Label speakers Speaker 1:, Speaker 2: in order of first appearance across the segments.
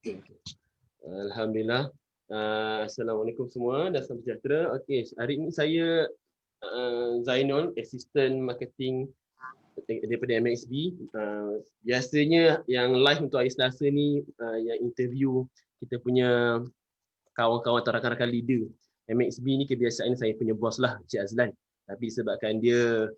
Speaker 1: Okay. Alhamdulillah. Assalamualaikum semua dan salam sejahtera. Okey, hari ini saya Zainul, Assistant Marketing daripada MXB. Biasanya yang live untuk hari Selasa ni yang interview kita punya kawan-kawan atau rakan-rakan leader. MXB ni kebiasaan saya punya bos lah, Cik Azlan. Tapi sebabkan dia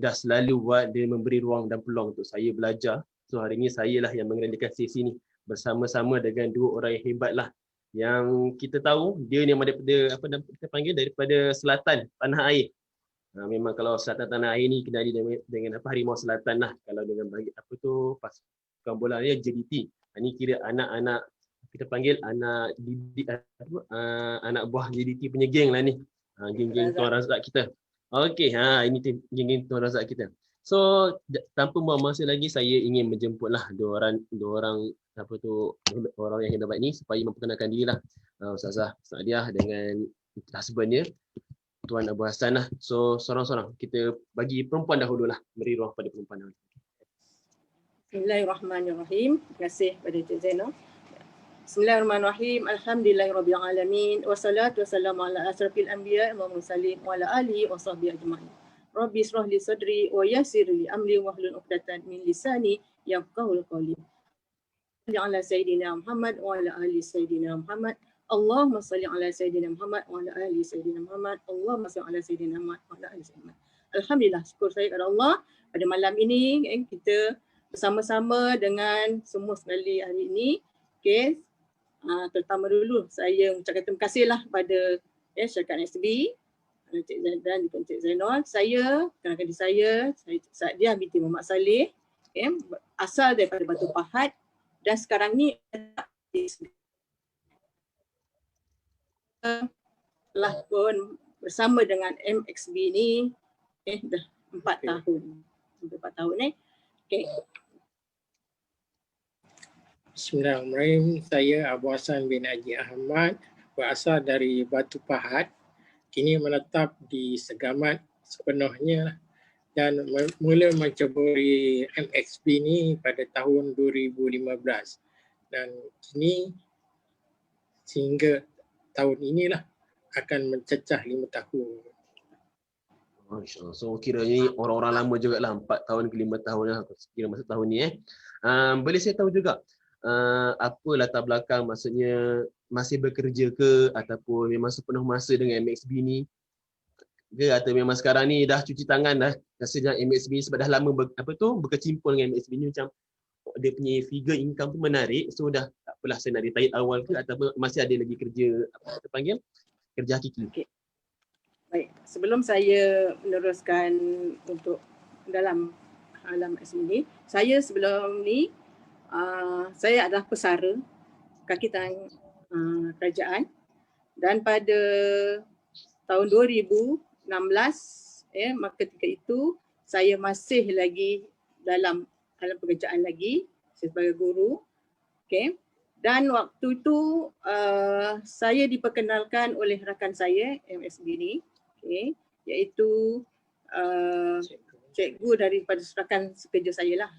Speaker 1: dah selalu buat, dia memberi ruang dan peluang untuk saya belajar. So hari ini saya lah yang mengendalikan sesi ni bersama-sama dengan dua orang yang hebat lah. Yang kita tahu dia ni daripada kita panggil daripada selatan tanah air. Memang kalau selatan tanah air ni kenali dengan Harimau Selatan lah. Kalau dengan bagi pasukan bola dia JDT. Ini kira anak-anak kita panggil anak didik anak buah JDT punya geng lah ni. Geng-geng Tuan Razak kita. Okey, ini geng-geng Tuan Razak kita. So tanpa buang masa lagi, saya ingin menjemputlah dua orang orang yang hebat ni supaya memperkenalkan diri lah. Ustazah Sadiah dengan husbandnya Tuan Abu Hassan lah. So sorang-sorang kita bagi perempuan dahulu lah, beri ruang pada perempuan dahulu.
Speaker 2: Bismillahirrahmanirrahim. Terima kasih pada Cik Zainal. Bismillahirrahmanirrahim. Alhamdulillahirabbil alamin. Wassalatu wassalamu ala asrafil anbiya wal mursalin wa ala alihi washabbihi ajmain. Rabbi ishrah li sadri wa yassir li amri wahlul 'uqdatam min lisani yafqahul qawli. Ala sayyidina Muhammad wa ala ali sayyidina Muhammad. Allahumma salli ala sayyidina Muhammad wa ala ali sayyidina Muhammad. Allahumma salli ala sayyidina Muhammad wa ala ali sayyidina Muhammad. Alhamdulillah, syukur saya kepada Allah pada malam ini kita bersama-sama dengan semua sekali hari ini. Okey. Terutama dulu saya ucapkan terima kasihlah pada syarikat SB, Cik Zainal dan juga Cik Zainal. Saya, kenalkan diri saya Sadiah binti Muhammad Saleh, asal daripada Batu Pahat dan sekarang ni telah pun bersama dengan MXB ni dah 4 tahun. Sampai 4 tahun Okey.
Speaker 3: Bismillahirrahmanirrahim. Saya Abu Hassan bin Haji Ahmad, berasal dari Batu Pahat. Kini menetap di Segamat sepenuhnya dan mula menceburi MXB ni pada tahun 2015. Dan kini sehingga tahun inilah akan mencecah 5 tahun.
Speaker 1: Masya-Allah. So kiranya orang-orang lama jugalah, 4 tahun ke 5 tahun lah kira masa tahun ni boleh saya tahu juga apa latar belakang, maksudnya masih bekerja ke ataupun memang sepenuh masa dengan MXB ni ke, atau memang sekarang ni dah cuci tangan dah rasa dengan MXB ni sebab dah lama berkecimpung dengan MXB ni, macam dia punya figure income tu menarik, so dah tak apalah saya nak retire awal ke ataupun masih ada lagi kerja apa kita panggil kerja hakiki.
Speaker 2: Okay. Baik, sebelum saya meneruskan untuk dalam alam SB ni, saya sebelum ni saya adalah pesara kaki tangan kerajaan, dan pada tahun 2016 maka ketika itu saya masih lagi dalam alam pekerjaan lagi sebagai guru. Okey. Dan waktu itu saya diperkenalkan oleh rakan saya MSB ni, iaitu cikgu daripada rakan sekerja saya lah.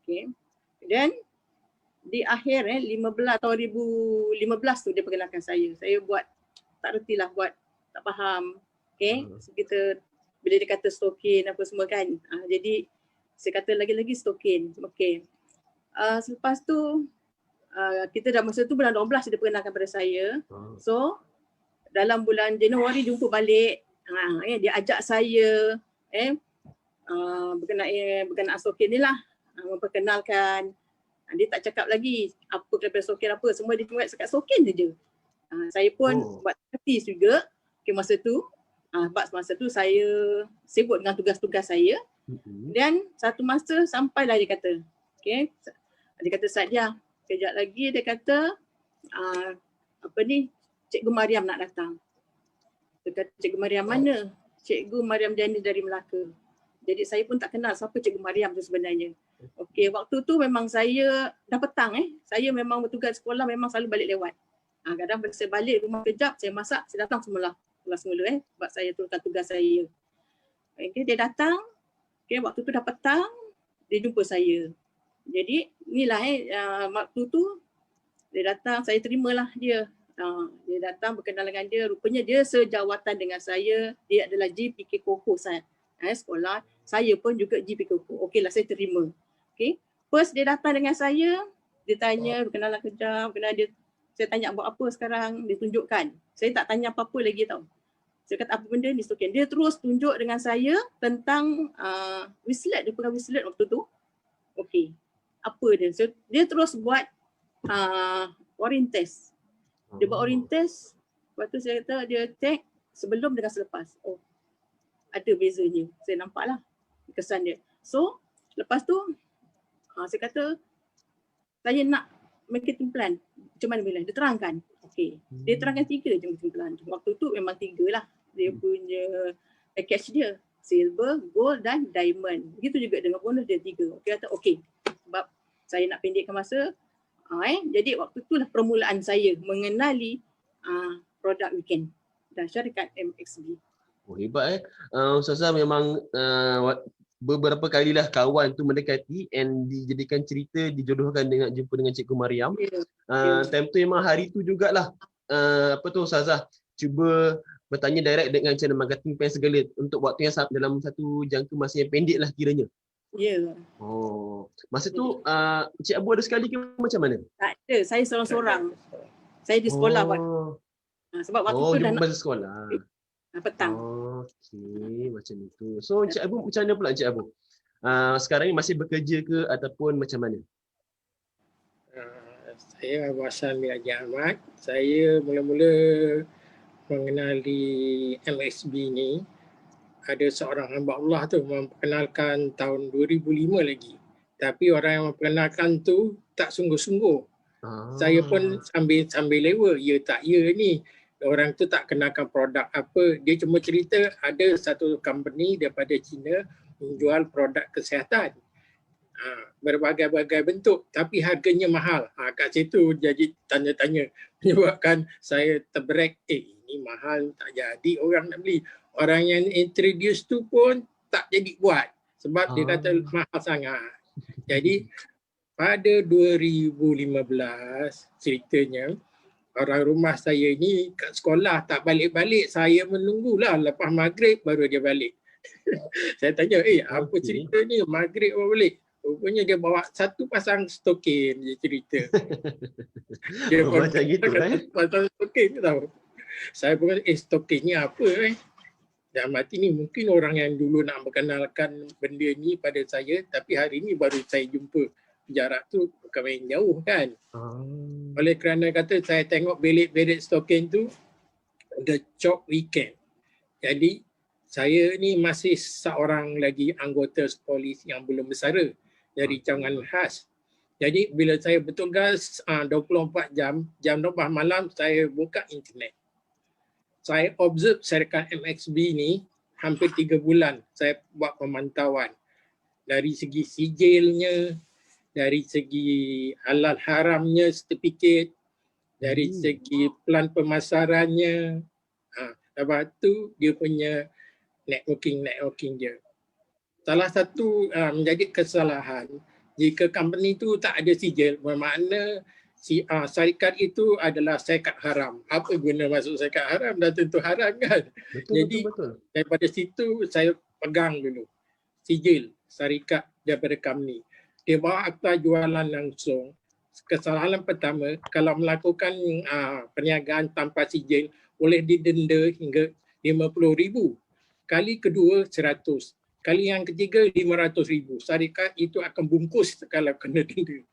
Speaker 2: Okay. Dan di akhir 2015 tu dia perkenalkan saya. Saya buat tak reti lah, buat tak faham. Okay. So, kita bila dia kata stokin apa semua kan. Jadi saya kata lagi-lagi stokin. Okay. Selepas tu kita dah masa tu bulan 12 dia perkenalkan pada saya. So dalam bulan Januari jumpa balik. Dia ajak saya berkenaan stokin ni lah. Memperkenalkan. Dia tak cakap lagi apa daripada stokin apa. Semua dia cuma cakap stokin je. Saya pun buat praktis juga. Okay, masa tu. Masa tu saya sibuk dengan tugas-tugas saya. Dan satu masa sampailah dia kata. Okay. Dia kata Sadiah, kejap lagi dia kata Cikgu Mariam nak datang. Dia kata Cikgu Mariam mana? Cikgu Mariam Jani dari Melaka. Jadi saya pun tak kenal siapa Cikgu Mariam tu sebenarnya. Okey, waktu tu memang saya dah petang saya memang bertugas sekolah, memang selalu balik lewat. Kadang saya balik rumah kejap, saya masak, saya datang semula. Kelas semula sebab saya turunkan tugas saya. Okey, dia datang. Okey, waktu tu dah petang, dia jumpa saya. Jadi inilah waktu tu Dia datang, saya terimalah dia. Dia datang berkenalan dengan dia, rupanya dia sejawatan dengan saya, dia adalah GPK Koko saya. Sekolah, saya pun juga GPK Koko. Okeylah, saya terima. Okay. First dia datang dengan saya, dia tanya, berkenalan kejap, dia, saya tanya buat apa sekarang, dia tunjukkan. Saya tak tanya apa-apa lagi tau. Saya kata apa benda ni stokin. Dia terus tunjuk dengan saya tentang Whislet, dia pegang Whislet waktu tu. Okey. Apa dia? So, dia terus buat orin test. Dia buat orin test, lepas tu saya kata dia check sebelum dengan selepas. Oh, ada bezanya. Saya nampaklah kesan dia. So, lepas tu saya kata saya nak marketing plan. Macam mana bila? Dia terangkan. Okey. Dia terangkan 3 je marketing plan. Waktu tu memang 3 lah. Dia punya package dia. Silver, gold dan diamond. Begitu juga dengan bonus dia 3. Okey, kata okey. Sebab saya nak pendekkan masa. Jadi waktu itulah permulaan saya mengenali produk weekend dan syarikat MXB.
Speaker 1: Oh, hebat Ustazah memang beberapa kalilah kawan tu mendekati and dijadikan cerita, dijodohkan dengan jumpa dengan Cikgu Mariam. Time tu memang hari tu jugalah Ustazah cuba bertanya direct dengan channel marketing plan segala untuk waktu yang dalam satu jangka masa yang pendek lah kiranya.
Speaker 2: Ya.
Speaker 1: Oh, masa tu Cik Abu ada sekali ke macam mana?
Speaker 2: Tak ada, saya seorang-seorang. Saya di sekolah buat. Sebab waktu tu dah
Speaker 1: masa sekolah.
Speaker 2: Petang.
Speaker 1: Okey, macam itu. So Cik Abu macam mana pula Cik Abu? Sekarang ni masih bekerja ke ataupun macam mana?
Speaker 3: Saya Abu Hassan bin Haji Ahmad. Saya mula-mula mengenali MXB ni, ada seorang hamba Allah tu memperkenalkan tahun 2005 lagi. Tapi orang yang memperkenalkan tu tak sungguh-sungguh. Saya pun sambil lewa, ya tak ya ni. Orang tu tak kenalkan produk apa. Dia cuma cerita ada satu company daripada China menjual produk kesihatan. Berbagai-bagai bentuk tapi harganya mahal. Kat situ jadi tanya-tanya menyebabkan saya terbrek, ini mahal tak jadi orang nak beli. Orang yang introduce tu pun tak jadi buat sebab dia kata mahal sangat. Jadi pada 2015 ceritanya orang rumah saya ni kat sekolah tak balik-balik, saya menunggulah lepas maghrib baru dia balik. Saya tanya, apa cerita ni maghrib baru balik? Rupanya dia bawa satu pasang stokin dia cerita. Dia
Speaker 1: macam gitu
Speaker 3: pasang stokin tahu. Saya pun stokin ni apa dalam hati ni mungkin orang yang dulu nak perkenalkan benda ni pada saya tapi hari ni baru saya jumpa. Jarak tu bukan main jauh kan. Oleh kerana kata saya tengok belit-belit stokin tu the chop weekend. Jadi saya ni masih seorang lagi anggota polis yang belum bersara dari cawangan khas. Jadi bila saya bertugas 24 jam 12 malam saya buka internet. Saya observe syarikat MXB ni hampir 3 bulan saya buat pemantauan. Dari segi sijilnya, dari segi halal haramnya sertifikat, dari segi plan pemasarannya. Lepas tu dia punya networking dia. Salah satu menjadi kesalahan jika company tu tak ada sijil, bermakna syarikat itu adalah syarikat haram. Apa guna masuk syarikat haram? Dah tentu haram kan? Jadi daripada situ saya pegang dulu sijil syarikat daripada company. Dia bawa akta jualan langsung. Kesalahan pertama, kalau melakukan perniagaan tanpa sijil boleh didenda hingga 50,000. Kali kedua 100. Kali yang ketiga 500,000. Syarikat itu akan bungkus kalau kena denda.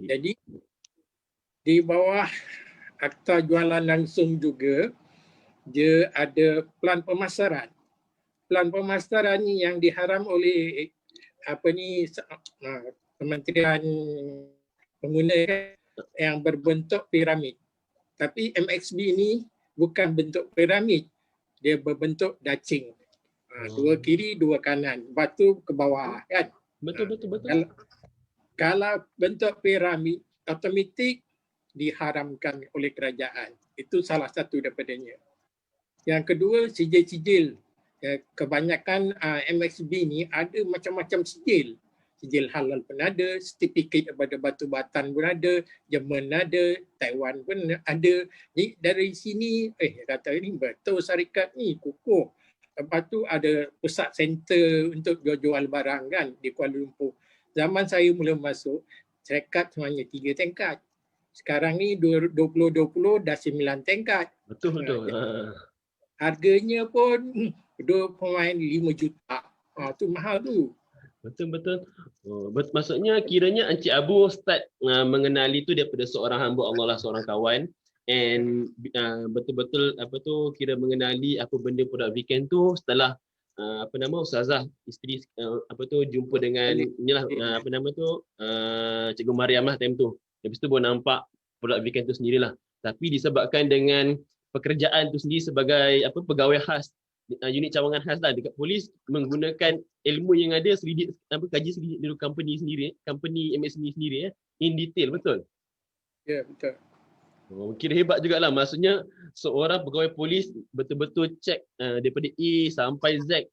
Speaker 3: Jadi di bawah akta jualan langsung juga dia ada plan pemasaran. Plan pemasaran yang diharam oleh Kementerian Pengguna yang berbentuk piramid. Tapi MXB ini bukan bentuk piramid. Dia berbentuk dacing. 2 kiri, 2 kanan. Batu ke bawah kan.
Speaker 1: Betul.
Speaker 3: Kalau bentuk piramid, automatik diharamkan oleh kerajaan. Itu salah satu daripadanya. Yang kedua, sijil-sijil. Kebanyakan MXB ni ada macam-macam sijil. sijil halal pun ada, sertifikat daripada Batu Batan pun ada, Jerman ada, Taiwan pun ada. Jadi dari sini, kata ni betul syarikat ni kukuh. Lepas tu ada pusat center untuk jual barang kan di Kuala Lumpur. Zaman saya mula masuk, syarikat sebenarnya 3 tingkat. Sekarang ni 2020 dah 9 tingkat.
Speaker 1: Betul.
Speaker 3: Harganya pun 2.5 juta. Tu mahal tu.
Speaker 1: Betul. Maksudnya kiranya Encik Abu start mengenali tu daripada seorang hamba Allah lah, seorang kawan, and betul-betul kira mengenali apa benda produk weekend tu setelah Ustazah isteri jumpa dengan inilah Cikgu Mariam lah time tu. Lepas tu baru nampak produk weekend tu sendirilah. Tapi disebabkan dengan pekerjaan tu sendiri sebagai pegawai khas, unit cawangan khas lah dekat polis, menggunakan ilmu yang ada kaji sedikit dulu company MSB sendiri in detail, betul?
Speaker 3: Ya, betul.
Speaker 1: Kira hebat jugalah. Maksudnya seorang pegawai polis betul-betul check daripada A sampai Z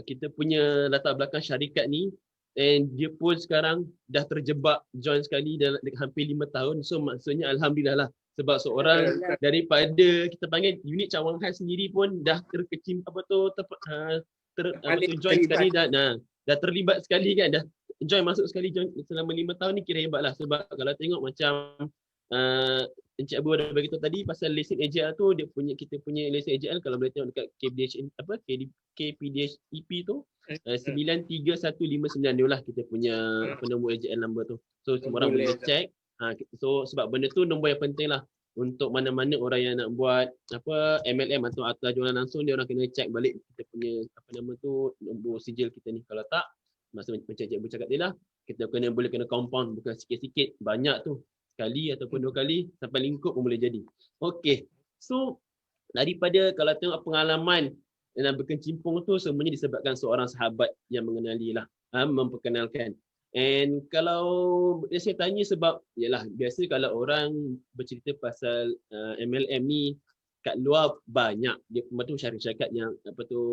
Speaker 1: kita punya latar belakang syarikat ni, and dia pun sekarang dah terjebak join sekali dalam hampir 5 tahun. So maksudnya alhamdulillah lah, sebab seorang daripada kita panggil unit cawangan sendiri pun dah terkecim join sekali, dah terlibat sekali kan, dah join masuk sekali join selama 5 tahun ni, kira hebat lah. Sebab kalau tengok macam Encik Abu ada bagi tahu tadi pasal lesen AJL tu, kita punya lesen AJL kalau boleh tengok dekat KPDH EP tu 93159 dia lah kita punya nombor AJL number tu. So semua orang boleh check. So sebab benda tu nombor yang penting lah untuk mana-mana orang yang nak buat MLM atau jualan langsung, dia orang kena check balik kita punya nombor sijil kita ni. Kalau tak, macam Encik Abu cakap tadi lah, kita boleh kena compound, bukan sikit-sikit, banyak tu. Sekali ataupun 2 kali sampai lingkup pun boleh jadi. Okey. So daripada kalau tengok pengalaman dan berkecimpung tu semuanya disebabkan seorang sahabat yang mengenali lah, memperkenalkan. And kalau saya tanya sebab yalah biasa kalau orang bercerita pasal MLM ni kat luar banyak dia betul syarikat yang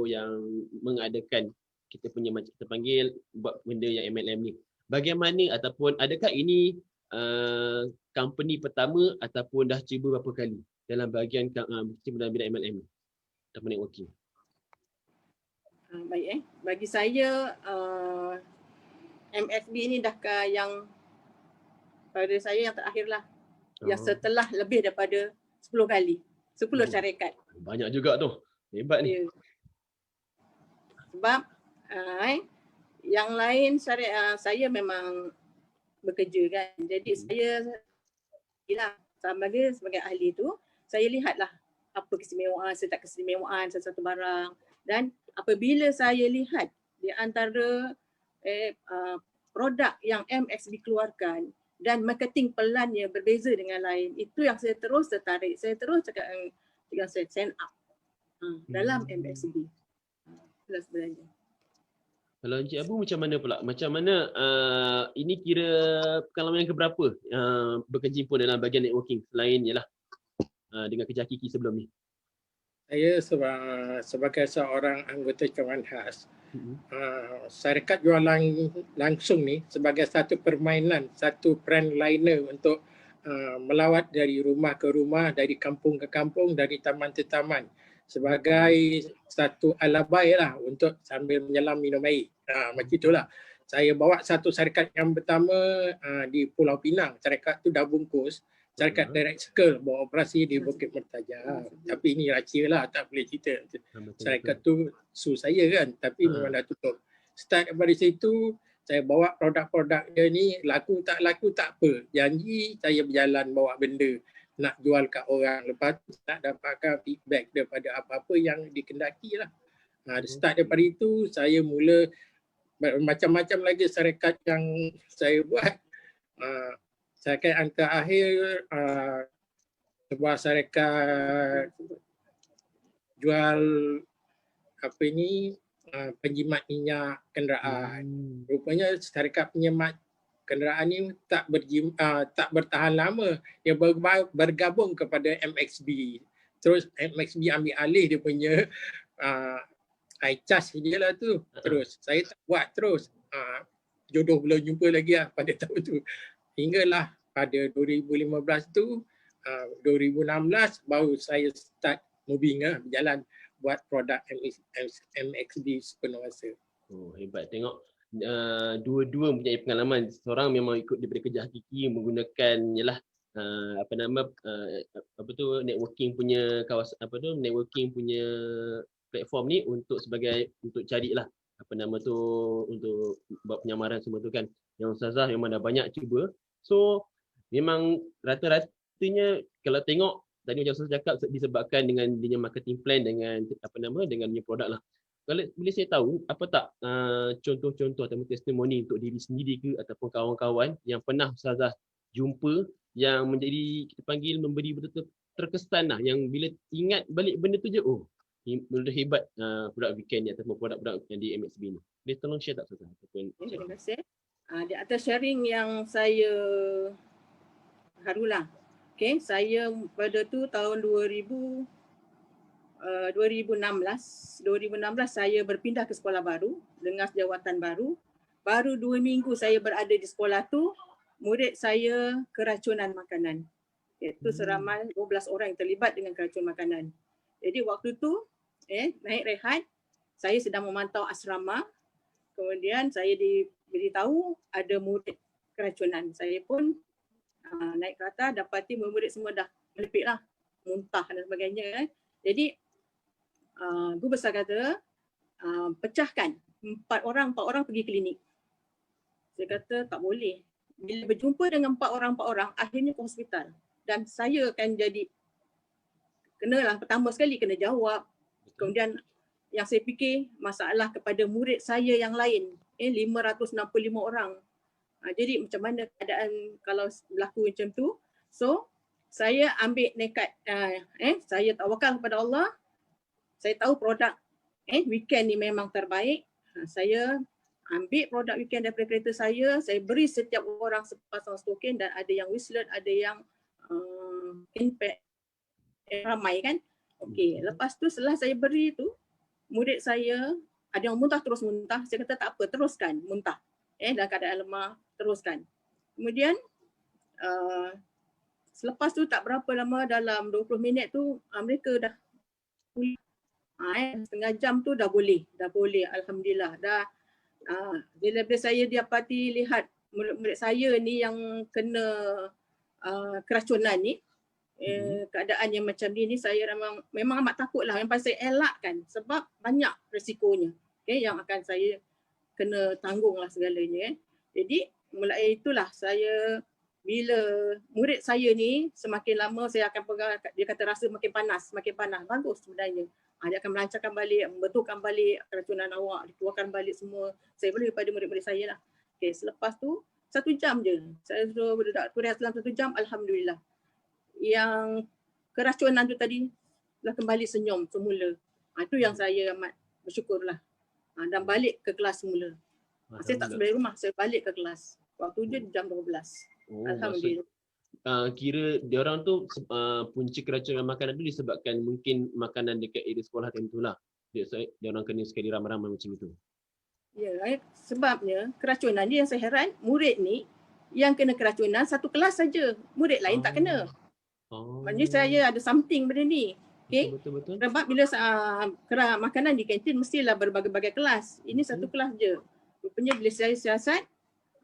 Speaker 1: yang mengadakan kita punya macam kita panggil buat benda yang MLM ni. Bagaimana ataupun adakah ini company pertama ataupun dah cuba berapa kali dalam bahagian dalam bidang MLM ataupun networking?
Speaker 2: Baik bagi saya MSB ni dah yang pada saya yang terakhir lah, yang setelah lebih daripada 10 kali, 10 syarikat.
Speaker 1: Banyak juga tu, hebat ni.
Speaker 2: Sebab yang lain saya memang bekerja kan. Jadi saya sebagai ahli tu, saya lihatlah apa keistimewaan, tak keistimewaan sesuatu barang, dan apabila saya lihat di antara produk yang MXB keluarkan dan marketing pelannya berbeza dengan lain, itu yang saya terus tertarik. Saya terus cakap dengan saya sign up dalam MXB. Itulah sebenarnya.
Speaker 1: Kalau Encik Abu macam mana pula? Macam mana ini kira pengalaman yang keberapa berkecimpung dalam bahagian networking selain ialah dengan kerja hakiki sebelum ni?
Speaker 3: Saya sebagai seorang anggota cawangan khas, syarikat jualan langsung ni sebagai satu permainan, satu frontliner untuk melawat dari rumah ke rumah, dari kampung ke kampung, dari taman ke taman, sebagai satu alabai lah untuk sambil menyelam minum air. Macam itulah. Saya bawa satu syarikat yang pertama di Pulau Pinang. Syarikat tu dah bungkus. Syarikat Direct Circle bawa operasi di Bukit Mertajam. Tapi ini rahsia lah, tak boleh cerita. Syarikat tu su saya kan, tapi memang dah tutup. Start daripada situ, saya bawa produk-produk dia ni, laku tak apa. Janji saya berjalan bawa benda nak jual kat orang. Lepas tu tak dapatkan feedback daripada apa-apa yang dikendaki lah. Start daripada itu, saya mula macam-macam lagi syarikat yang saya buat. Syarikat yang terakhir, sebuah syarikat jual penjimat minyak kenderaan. Rupanya syarikat penjimat kenderaan ni tak bertahan lama. Dia bergabung kepada MXB. Terus MXB ambil alih dia punya iCharge dia lah tu. Terus saya tak buat terus. jodoh belum jumpa lagi lah pada tahun tu. Hinggalah pada 2015 tu, 2016 baru saya start moving berjalan buat produk MXD sepenuh masa.
Speaker 1: Oh, hebat. Tengok dua-dua mempunyai pengalaman. Seorang memang ikut daripada kerja hakiki menggunakan yalah networking punya networking punya platform ni untuk carilah untuk buat penyamaran semua tu kan. Yang ustazah memang dah banyak cuba. So memang rata-ratanya kalau tengok tadi macam ustazah cakap disebabkan dengan dia marketing plan dengan dengan punya produk lah. Kalau boleh saya tahu apa tak contoh-contoh atau testimoni untuk diri sendiri ke ataupun kawan-kawan yang pernah ustazah jumpa yang menjadi kita panggil memberi betul-betul terkesan lah, yang bila ingat balik benda tu je betul hebat produk weekend ni ataupun produk-produk yang di MXB ni. Boleh tolong share tak ustazah ataupun
Speaker 2: Terima kasih. Di atas sharing yang saya harulah. Okay, saya pada tu tahun 2016 saya berpindah ke sekolah baru dengan jawatan baru. Baru 2 minggu saya berada di sekolah tu, murid saya keracunan makanan. Iaitu seramai 12 orang yang terlibat dengan keracunan makanan. Jadi waktu tu naik rehat, saya sedang memantau asrama. Kemudian saya diberitahu ada murid keracunan. Saya pun naik kereta, dapati murid semua dah melepit lah, muntah dan sebagainya. Jadi guru besar kata pecahkan 4 orang pergi klinik. Saya kata tak boleh. Bila berjumpa dengan 4 orang akhirnya ke hospital. Dan saya akan jadi kenalah pertama sekali kena jawab. Kemudian yang saya fikir masalah kepada murid saya yang lain 565 orang. Jadi macam mana keadaan kalau berlaku macam tu. So saya ambil nekat, saya tawakal kepada Allah. Saya tahu produk weekend ni memang terbaik. Saya ambil produk weekend daripada kereta saya beri setiap orang sepasang stokin dan ada yang Whistler, ada yang Impact, ramai kan. Okey, lepas tu setelah saya beri tu, murid saya ada yang muntah terus muntah. Saya kata tak apa, teruskan muntah. Dalam keadaan lemah, teruskan. Kemudian selepas tu tak berapa lama, dalam 20 minit tu mereka dah pulih. Setengah jam tu dah boleh. Alhamdulillah. Bila saya dapati lihat murid-murid saya ni yang kena keracunan ni, keadaan yang macam ni saya memang amat takut lah. Yang saya elakkan sebab banyak risikonya yang akan saya kena tanggung lah segalanya. Jadi mulai itulah saya, bila murid saya ni semakin lama saya akan pegang, dia kata rasa makin panas. Bagus sebenarnya. Dia akan melancarkan balik, membetulkan balik keracunan awak, dikeluarkan balik semua. Saya boleh pada murid-murid saya lah. Okay, selepas tu 1 jam je. Saya suruh budak tu rehat dalam 1 jam, alhamdulillah. Yang keracunan tu tadi dah kembali senyum semula. Itu yang saya amat bersyukurlah. Dan balik ke kelas semula. Saya tak sampai rumah, saya balik ke kelas. Waktu je jam 12. Alhamdulillah.
Speaker 1: Kira diorang tu punca keracunan makanan tu disebabkan mungkin makanan dekat area sekolah time tu lah. Diorang kena sekali ramai-ramai macam itu.
Speaker 2: Ya, sebabnya keracunan ni yang saya heran, murid ni yang kena keracunan satu kelas saja, murid lain tak kena. Maksudnya saya ada something benda ni. Okay?
Speaker 1: Betul.
Speaker 2: Sebab bila makanan di kantin mestilah berbagai-bagai kelas. Ini satu kelas je. Rupanya bila saya siasat,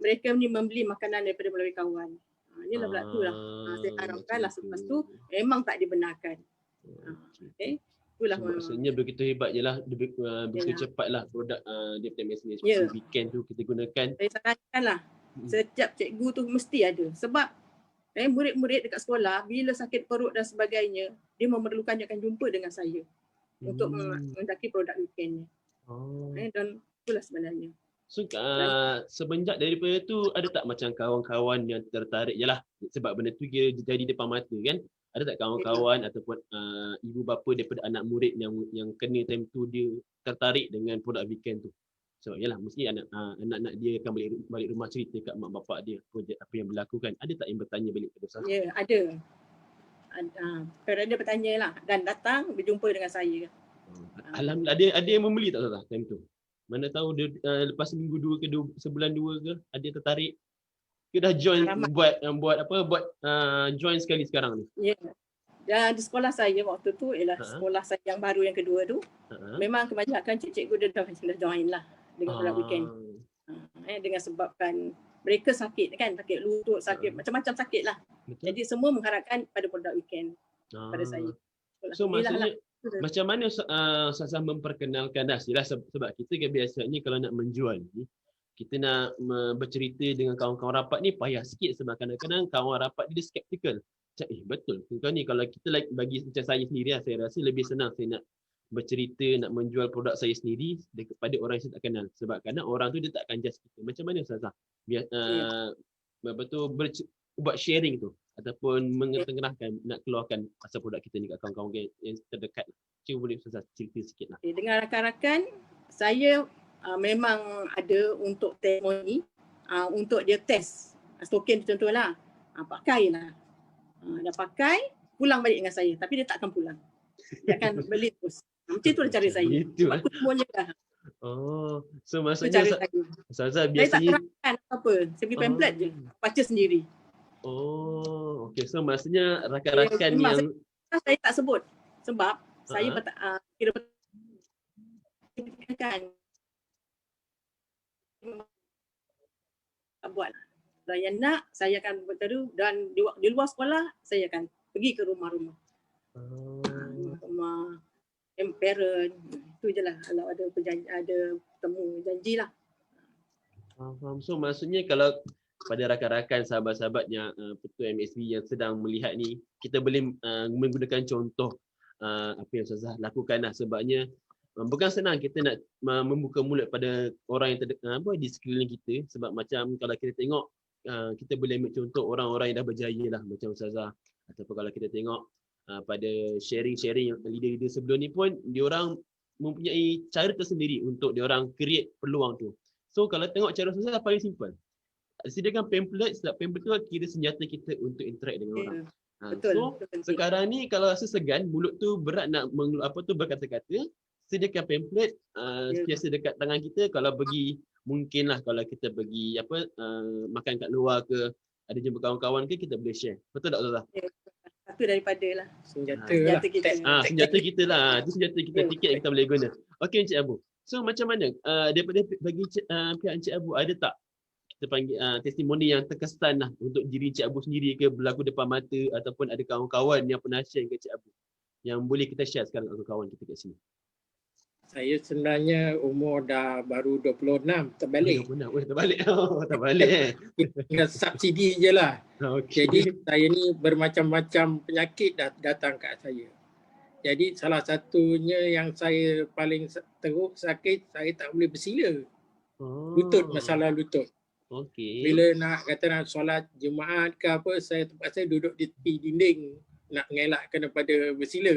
Speaker 2: mereka ni membeli makanan daripada melalui kawan. Inilah berlaku lah. Saya harapkanlah selepas tu memang tak dibenarkan. Okay? Itulah
Speaker 1: maksudnya begitu hebat je lah, begitu cepat lah produk daripada MSB weekend tu kita gunakan.
Speaker 2: Saya sarankan lah, setiap cikgu tu mesti ada. Sebab murid-murid dekat sekolah bila sakit perut dan sebagainya, dia memerlukan akan jumpa dengan saya untuk mendaki produk weekend ni. Dan itulah sebenarnya.
Speaker 1: So semenjak daripada tu ada tak macam kawan-kawan yang tertarik jelah sebab benda tu kira jadi depan mata kan? Ada tak kawan-kawan ataupun ibu bapa daripada anak murid yang kena time tu dia tertarik dengan produk weekend tu? So yalah mesti anak-anak dia akan balik rumah cerita kat mak bapak dia projek apa yang berlaku kan. Ada tak yang bertanya balik pada saya?
Speaker 2: Ya, ada. Ada bertanya lah dan datang berjumpa dengan saya.
Speaker 1: Alhamdulillah ada yang membeli tak Ustazah time tu? Mana tahu dia lepas seminggu dua ke sebulan dua ke ada yang tertarik ke dah join
Speaker 2: Ramai.
Speaker 1: buat join sekali sekarang ni.
Speaker 2: Ya. Dan di sekolah saya waktu tu ialah
Speaker 1: Ha.
Speaker 2: sekolah saya yang baru yang kedua tu. Memang kebanyakan cikgu dia dah join lah dengan produk weekend. Dengan sebabkan mereka sakit kan, sakit lutut, sakit macam-macam sakit lah.
Speaker 1: Betul.
Speaker 2: Jadi semua mengharapkan pada produk weekend pada saya.
Speaker 1: So maksudnya macam mana Ustazah memperkenalkan dah sebab kita kan biasanya kalau nak menjual ni kita nak bercerita dengan kawan-kawan rapat ni payah sikit sebab kadang-kadang kawan rapat dia skeptikal. Macam betul kau ni kalau kita bagi macam saya sendiri lah, saya rasa lebih senang saya nak bercerita, nak menjual produk saya sendiri kepada orang yang saya tak kenal sebab kadang orang tu dia tak akan judge kita. Macam mana Ustazah betul buat sharing tu ataupun mengetengahkan nak keluarkan asal produk kita ni kat kawan-kawan yang terdekat. Cuba boleh Ustazah cerita sikit lah.
Speaker 2: Dengan rakan-rakan saya memang ada untuk testimoni, untuk dia test token contohlah, pakailah. Dah pakai, pulang balik dengan saya tapi dia tak akan pulang. Dia akan beli terus. Macam tu lah cara saya. Aku semuanya dah.
Speaker 1: So maksudnya Ustazah biasanya
Speaker 2: saya tak terangkan apa, saya beri pamphlet je, baca sendiri.
Speaker 1: Okay. So maksudnya rakan-rakan yang
Speaker 2: saya tak sebut sebab saya kira kan buat. Dan yang nak saya akan berteru dan di luar sekolah saya akan pergi ke rumah-rumah. Rumah parent itu je lah kalau ada perjanjian, ada temu janjilah.
Speaker 1: So maksudnya kalau pada rakan-rakan sahabat-sahabatnya Petua MSB yang sedang melihat ni, kita boleh menggunakan contoh apa yang Ustazah lakukan lah sebabnya bukan senang kita nak membuka mulut pada orang yang di sekeliling kita sebab macam kalau kita tengok kita boleh ambil contoh orang-orang yang dah berjaya lah macam Ustazah ataupun kalau kita tengok pada sharing-sharing yang leader-leader sebelum ni pun diorang mempunyai cara tersendiri untuk diorang create peluang tu. So kalau tengok cara Ustazah paling simple. Sediakan pamphlet, sebab pamphlet tu kira senjata kita untuk interact dengan orang.
Speaker 2: Betul.
Speaker 1: Sekarang ni kalau rasa segan, mulut tu berat nak berkata-kata, sediakan pamphlet biasa dekat tangan kita. Kalau pergi mungkinlah kalau kita pergi makan kat luar ke, ada jumpa kawan-kawan ke, kita boleh share. Betul tak Ustazah?
Speaker 2: Satu daripada lah
Speaker 3: senjata
Speaker 2: kita.
Speaker 1: Senjata kita lah. Itu senjata kita, tiket yang kita boleh guna. Okey Encik Abu. So macam mana daripada bagi pihak Encik Abu ada tak kita panggil testimoni yang terkesan lah untuk diri Encik Abu sendiri ke berlaku depan mata ataupun ada kawan-kawan yang pernah share ke Encik Abu yang boleh kita share sekarang dengan kawan kita kat sini?
Speaker 3: Saya sebenarnya umur dah baru 26, terbalik.
Speaker 1: Terbalik
Speaker 3: Dengan subsidi je lah.
Speaker 1: Okay.
Speaker 3: Jadi saya ni bermacam-macam penyakit datang kat saya. Jadi salah satunya yang saya paling teruk sakit, saya tak boleh bersila. Lutut, masalah lutut. Bila nak solat Jumaat ke apa, saya terpaksa duduk di tepi dinding nak mengelakkan daripada bersila.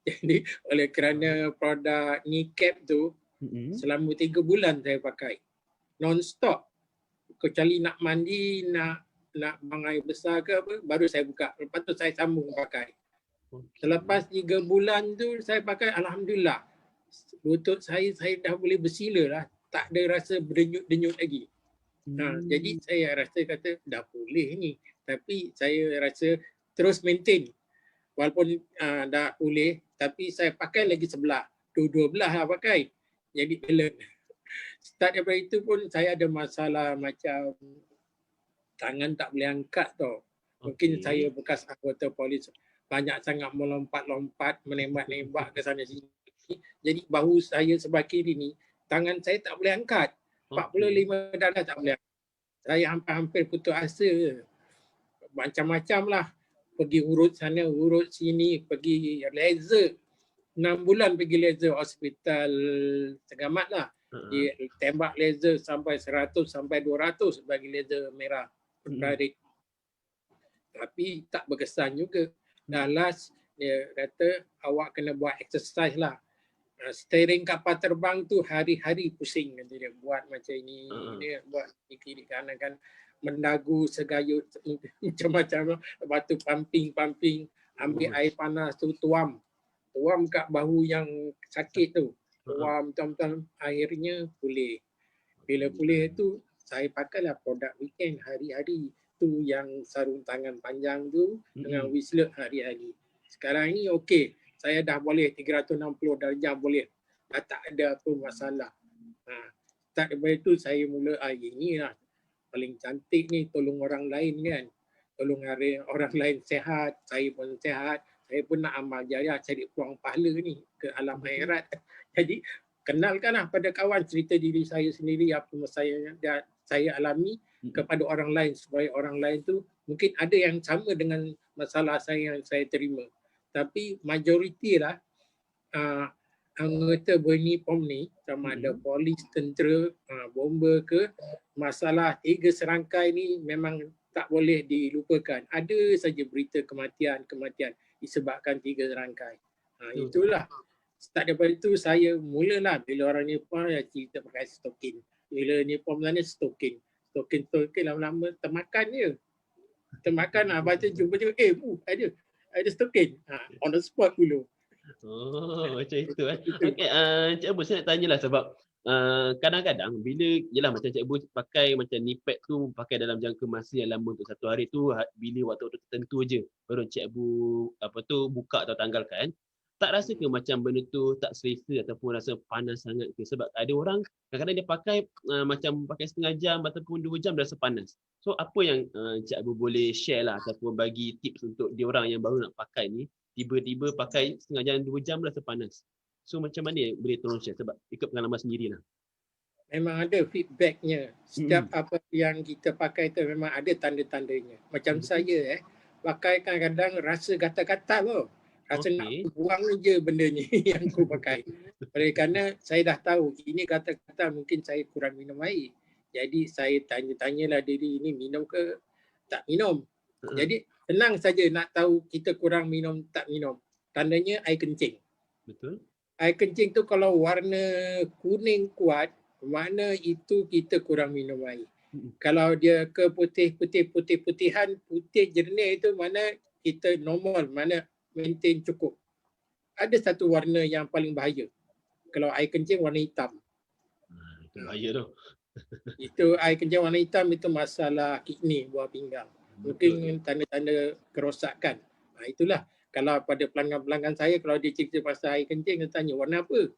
Speaker 3: Jadi oleh kerana produk kneecap tu selama 3 bulan saya pakai non-stop, kecuali nak mandi, nak buang air besar ke apa, baru saya buka. Lepas tu saya sambung pakai. Selepas 3 bulan tu saya pakai, alhamdulillah lutut saya dah boleh bersila lah, tak ada rasa berdenyut-denyut lagi. Jadi saya rasa kata dah boleh ni, tapi saya rasa terus maintain walaupun dah boleh, tapi saya pakai lagi sebelah, dua belah lah pakai, jadi balance. Start daripada itu pun saya ada masalah macam tangan tak boleh angkat tau. Mungkin saya bekas anggota polis, banyak sangat melompat-lompat, menembak-nembak ke sana sini. Jadi bahu saya sebelah kiri ni, tangan saya tak boleh angkat. 45 darah tak boleh. Saya hampir putus asa. Macam-macam lah. Pergi urut sana, urut sini, pergi laser. 6 bulan pergi laser hospital Segamat lah. Dia tembak laser sampai 100 sampai 200 bagi laser merah infrared. Tapi tak berkesan juga. Dan last dia kata awak kena buat exercise lah. Steering kapal terbang tu hari-hari pusing kata dia, buat macam ini, dia buat kiri kanan kan, mendagu segayut macam-macam. Lepas tu pumping, ambil air panas tu tuam kat bahu yang sakit tu. Wah, betul-betul airnya pulih. Bila pulih tu, saya pakailah produk weekend hari-hari. Tu yang sarung tangan panjang tu dengan Whistler hari-hari. Sekarang ni okey. Saya dah boleh 360 darjah boleh. Dah tak ada apa masalah. Tak daripada tu saya mula ini lah paling cantik ni, tolong orang lain kan. Tolong orang lain sehat, saya pun sehat. Saya pun nak amal jariah cari peluang pahala ni ke alam akhirat. Jadi kenalkanlah pada kawan cerita diri saya sendiri apa saya alami kepada orang lain supaya orang lain tu mungkin ada yang sama dengan masalah saya yang saya terima. Tapi majoriti lah anggota Berni POM ni sama ada polis, tentera, bomba ke, masalah 3 serangkai ni memang tak boleh dilupakan. Ada saja berita kematian disebabkan 3 serangkai. Itulah. Start daripada itu saya mulalah bila orang Nepal cerita pakai stokin. Bila Nepal sana stokin. Stokin lama-lama termakan dia. Termakan abang tu jumpa dia, bu ada stokin. On the spot dulu.
Speaker 1: Oh, macam itu Okey, Cik Abu saya nak tanyalah sebab kadang-kadang bila jelah macam Cik Abu pakai macam knee pad tu pakai dalam jangka masa yang lama untuk satu hari tu bila waktu-waktu tertentu je baru Cik Abu buka atau tanggalkan. Tak rasa ke macam benda tu tak selesa ataupun rasa panas sangat ke? Sebab ada orang kadang-kadang dia pakai macam pakai setengah jam ataupun 2 jam dah rasa panas. So apa yang Cik Abu boleh share lah ataupun bagi tips untuk dia orang yang baru nak pakai ni tiba-tiba pakai setengah jam 2 jam rasa panas. So macam mana boleh tolong share sebab ikut pengalaman sendirilah.
Speaker 3: Memang ada feedbacknya. Setiap apa yang kita pakai tu memang ada tanda-tandanya. Macam saya pakai kadang-kadang rasa gatal-gatal tau. Rasa nak buang je benda ni yang aku pakai. Oleh kerana saya dah tahu ini gatal-gatal mungkin saya kurang minum air. Jadi saya tanya-tanyalah diri ini minum ke tak minum. Jadi senang saja nak tahu kita kurang minum tak minum. Tandanya air kencing.
Speaker 1: Betul.
Speaker 3: Air kencing tu kalau warna kuning kuat, makna itu kita kurang minum air. Kalau dia ke putih-putihan, putih jernih itu mana kita normal, mana maintain cukup. Ada satu warna yang paling bahaya. Kalau air kencing warna hitam.
Speaker 1: Itu bahaya tu.
Speaker 3: Itu air kencing warna hitam itu masalah kidney, buah pinggang. Mungkin tanda-tanda kerosakan. Itulah. Kalau pada pelanggan-pelanggan saya, kalau dia cerita pasal air kencing, dia tanya warna apa?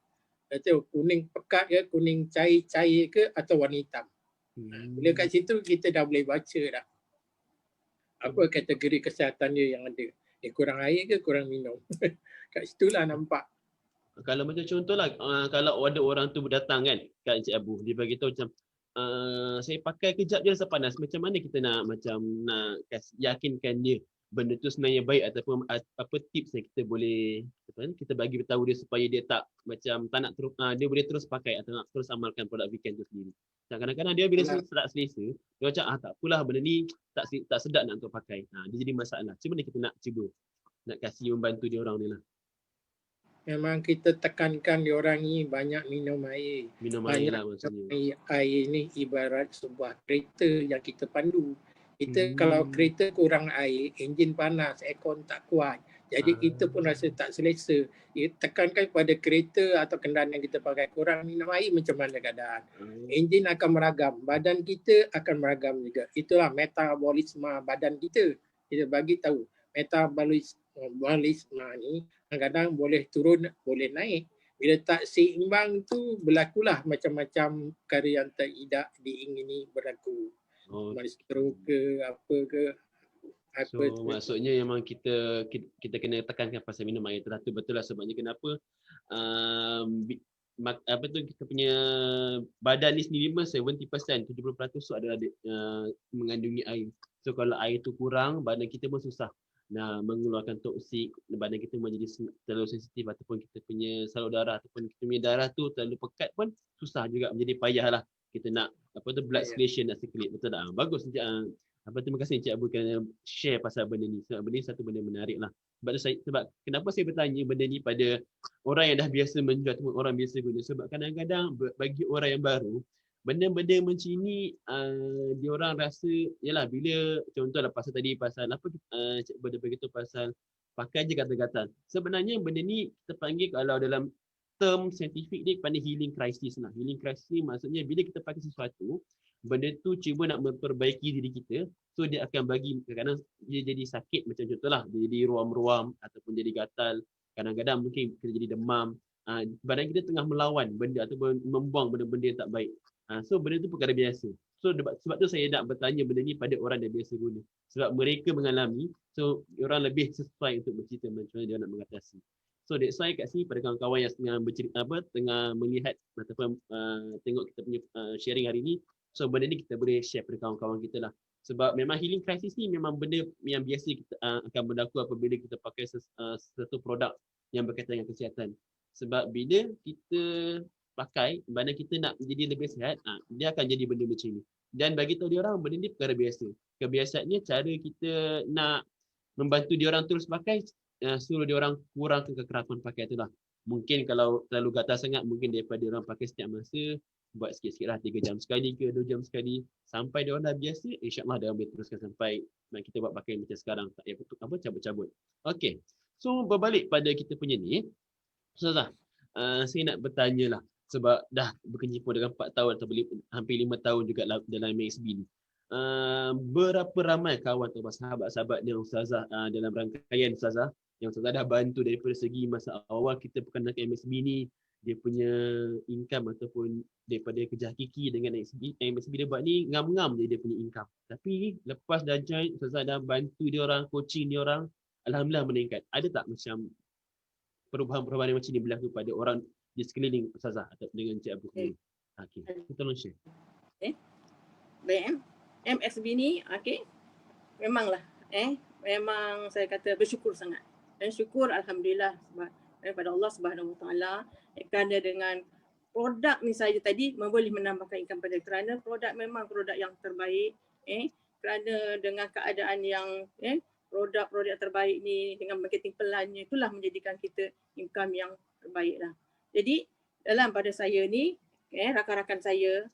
Speaker 3: Dia kuning pekat ke, kuning cair-cair ke atau warna hitam. Bila kat situ kita dah boleh baca dah. Apa kategori kesihatan dia yang ada. Dia kurang air ke kurang minum. Kat situlah nampak.
Speaker 1: Kalau macam contohlah, kalau ada orang tu datang kan kat Encik Abu, dia bagi tahu macam saya pakai kejap je rasa panas. Macam mana kita nak yakinkan dia benda tu sebenarnya baik ataupun apa tips yang kita boleh kita bagi tahu dia supaya dia tak macam tak nak terus dia boleh terus pakai atau nak terus amalkan produk weekend tu sendiri. Kadang-kadang dia bila tak selesa, dia macam tak apalah benda ni tak sedap nak untuk pakai. Dia jadi masalah. Macam mana kita nak cuba nak kasih membantu dia orang ni lah.
Speaker 3: Memang kita tekankan dia orang ni banyak minum air.
Speaker 1: Minum air lah maksudnya.
Speaker 3: Air ni ibarat sebuah kereta yang kita pandu. Kita kalau kereta kurang air, enjin panas, aircon tak kuat. Jadi kita pun rasa tak selesa. Tekankan pada kereta atau kenderaan yang kita pakai kurang minum air macam mana keadaan. Enjin akan meragam, badan kita akan meragam juga. Itulah metabolisme badan kita. Kita bagi tahu metabolisme ni kadang-kadang boleh turun, boleh naik. Bila tak seimbang tu berlakulah macam-macam perkara yang tidak diingini berlaku. Stroke ke apa ke.
Speaker 1: Maksudnya memang kita kena tekankan pasal minum air teratur betul lah sebabnya kenapa kita punya badan ni sendiri 70% tu adalah mengandungi air. So kalau air tu kurang badan kita pun susah mengeluarkan toksik, badan kita menjadi terlalu sensitif ataupun kita punya salur darah ataupun kita punya darah tu terlalu pekat pun susah juga menjadi payahlah kita nak blood circulation nak circulate betul tak? Bagus terima kasih Encik Abu kerana share pasal benda ni. Sebab benda ni satu benda menarik lah. Sebab kenapa saya bertanya benda ni pada orang yang dah biasa menjual ataupun orang biasa guna. Sebab kadang-kadang bagi orang yang baru, benda-benda macam ni dia orang rasa yalah bila contohlah pasal apa Encik Abu dia beritahu pasal pakai je gatal-gatal. Sebenarnya benda ni kita panggil kalau dalam term saintifik dia panggil healing crisis lah. Healing crisis ni maksudnya bila kita pakai sesuatu, benda tu cuba nak memperbaiki diri kita, so dia akan bagi, kadang-kadang dia jadi sakit, macam contohlah dia jadi ruam-ruam ataupun jadi gatal, kadang-kadang mungkin kita jadi demam, badan kita tengah melawan benda ataupun membuang benda-benda yang tak baik. So benda tu perkara biasa. So sebab tu saya nak bertanya benda ni pada orang yang biasa guna. Sebab mereka mengalami, so orang lebih sesuai untuk bercerita macam mana dia nak mengatasi. So that's why kat sini pada kawan-kawan yang tengah bercerita tengah melihat ataupun tengok kita punya sharing hari ni, so benda ni kita boleh share pada kawan-kawan kita lah. Sebab memang healing crisis ni memang benda yang biasa kita akan berlaku apabila kita pakai satu produk yang berkaitan dengan kesihatan. Sebab bila kita pakai, badan kita nak jadi lebih sihat, dia akan jadi benda macam ni. Dan bagi tahu dia orang, benda ni perkara biasa. Kebiasaannya cara kita nak membantu dia orang terus pakai, suruh dia orang kurangkan kekerapan pakai tu lah. Mungkin kalau terlalu gatal sangat, mungkin daripada dia orang pakai setiap masa, buat sikit-sikit lah, 3 jam sekali ke 2 jam sekali. Sampai dia orang dah biasa, insyaAllah dia orang boleh teruskan sampai kita buat pakai macam sekarang. Tak payah cabut-cabut. Okay. So berbalik pada kita punya ni, Ustazah, saya nak bertanya lah. Sebab dah berkecimpung dengan 4 tahun atau hampir 5 tahun juga dalam MXB ni. Berapa ramai kawan atau sahabat-sahabat yang Ustazah dalam rangkaian Ustazah yang Ustazah dah bantu daripada segi masa awal kita perkenalkan MXB ni, dia punya income ataupun daripada kerja hakiki dengan MXB dia buat ni, ngam-ngam je dia punya income. Tapi lepas dah join, Ustazah dah bantu dia orang, coaching dia orang, alhamdulillah meningkat. Ada tak macam perubahan-perubahan yang macam ni berlaku pada orang di sekeliling Ustazah atau dengan Cik Abu sendiri? Okey, tolong share.
Speaker 2: Baik, MXB ni, memanglah, memang saya kata bersyukur sangat. Dan syukur alhamdulillah sebab daripada Allah Subhanahu Wa Taala, kerana dengan produk ni saja tadi boleh menambahkan income pada, kerana produk memang produk yang terbaik, kerana dengan keadaan yang produk-produk terbaik ni dengan marketing pelannya, itulah menjadikan kita income yang terbaik lah. Jadi dalam pada saya ni, rakan-rakan saya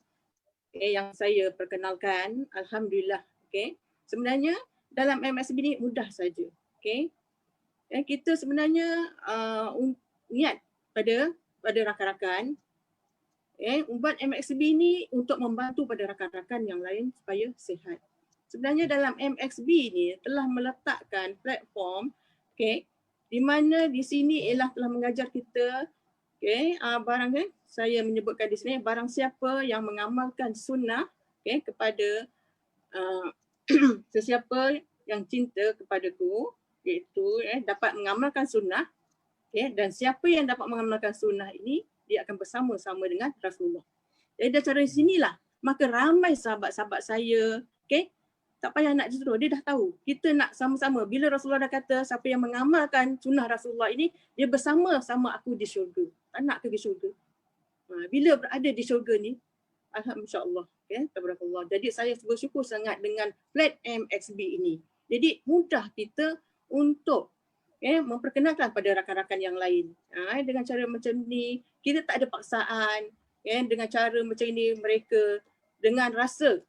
Speaker 2: yang saya perkenalkan, alhamdulillah, sebenarnya dalam MXB ni mudah saja. Kita sebenarnya niat pada rakan-rakan buat MXB ni untuk membantu pada rakan-rakan yang lain supaya sihat. Sebenarnya dalam MXB ni telah meletakkan platform di mana di sini ialah telah mengajar kita barang saya menyebutkan di sini, barang siapa yang mengamalkan sunnah kepada sesiapa yang cinta kepadaku, iaitu dapat mengamalkan sunnah, dan siapa yang dapat mengamalkan sunnah ini, dia akan bersama-sama dengan Rasulullah. Jadi dari cara sinilah maka ramai sahabat-sahabat saya tak payah nak disuruh, dia dah tahu. Kita nak sama-sama. Bila Rasulullah dah kata siapa yang mengamalkan sunnah Rasulullah ini, dia bersama-sama aku di syurga. Tak nak pergi syurga. Bila berada di syurga ni, alhamdulillah, tabarakallah. Jadi saya bersyukur sangat dengan plat MXB ini. Jadi mudah kita untuk memperkenalkan pada rakan-rakan yang lain. Dengan cara macam ni, kita tak ada paksaan. Dengan cara macam ini, mereka dengan rasa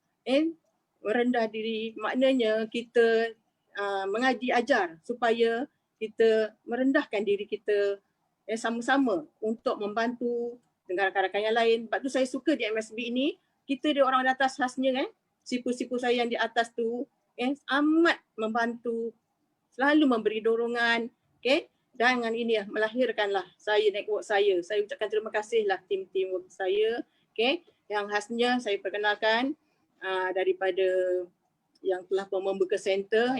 Speaker 2: merendah diri, maknanya kita mengaji ajar supaya kita merendahkan diri kita sama-sama untuk membantu dengan rakan-rakan yang lain. Sebab tu saya suka di MXB ini, kita di orang di atas khasnya sipu-sipu saya yang di atas tu amat membantu, selalu memberi dorongan, dan dengan ini melahirkanlah saya network saya. Saya ucapkan terima kasihlah tim-tim work saya, yang khasnya saya perkenalkan daripada yang telah membuka center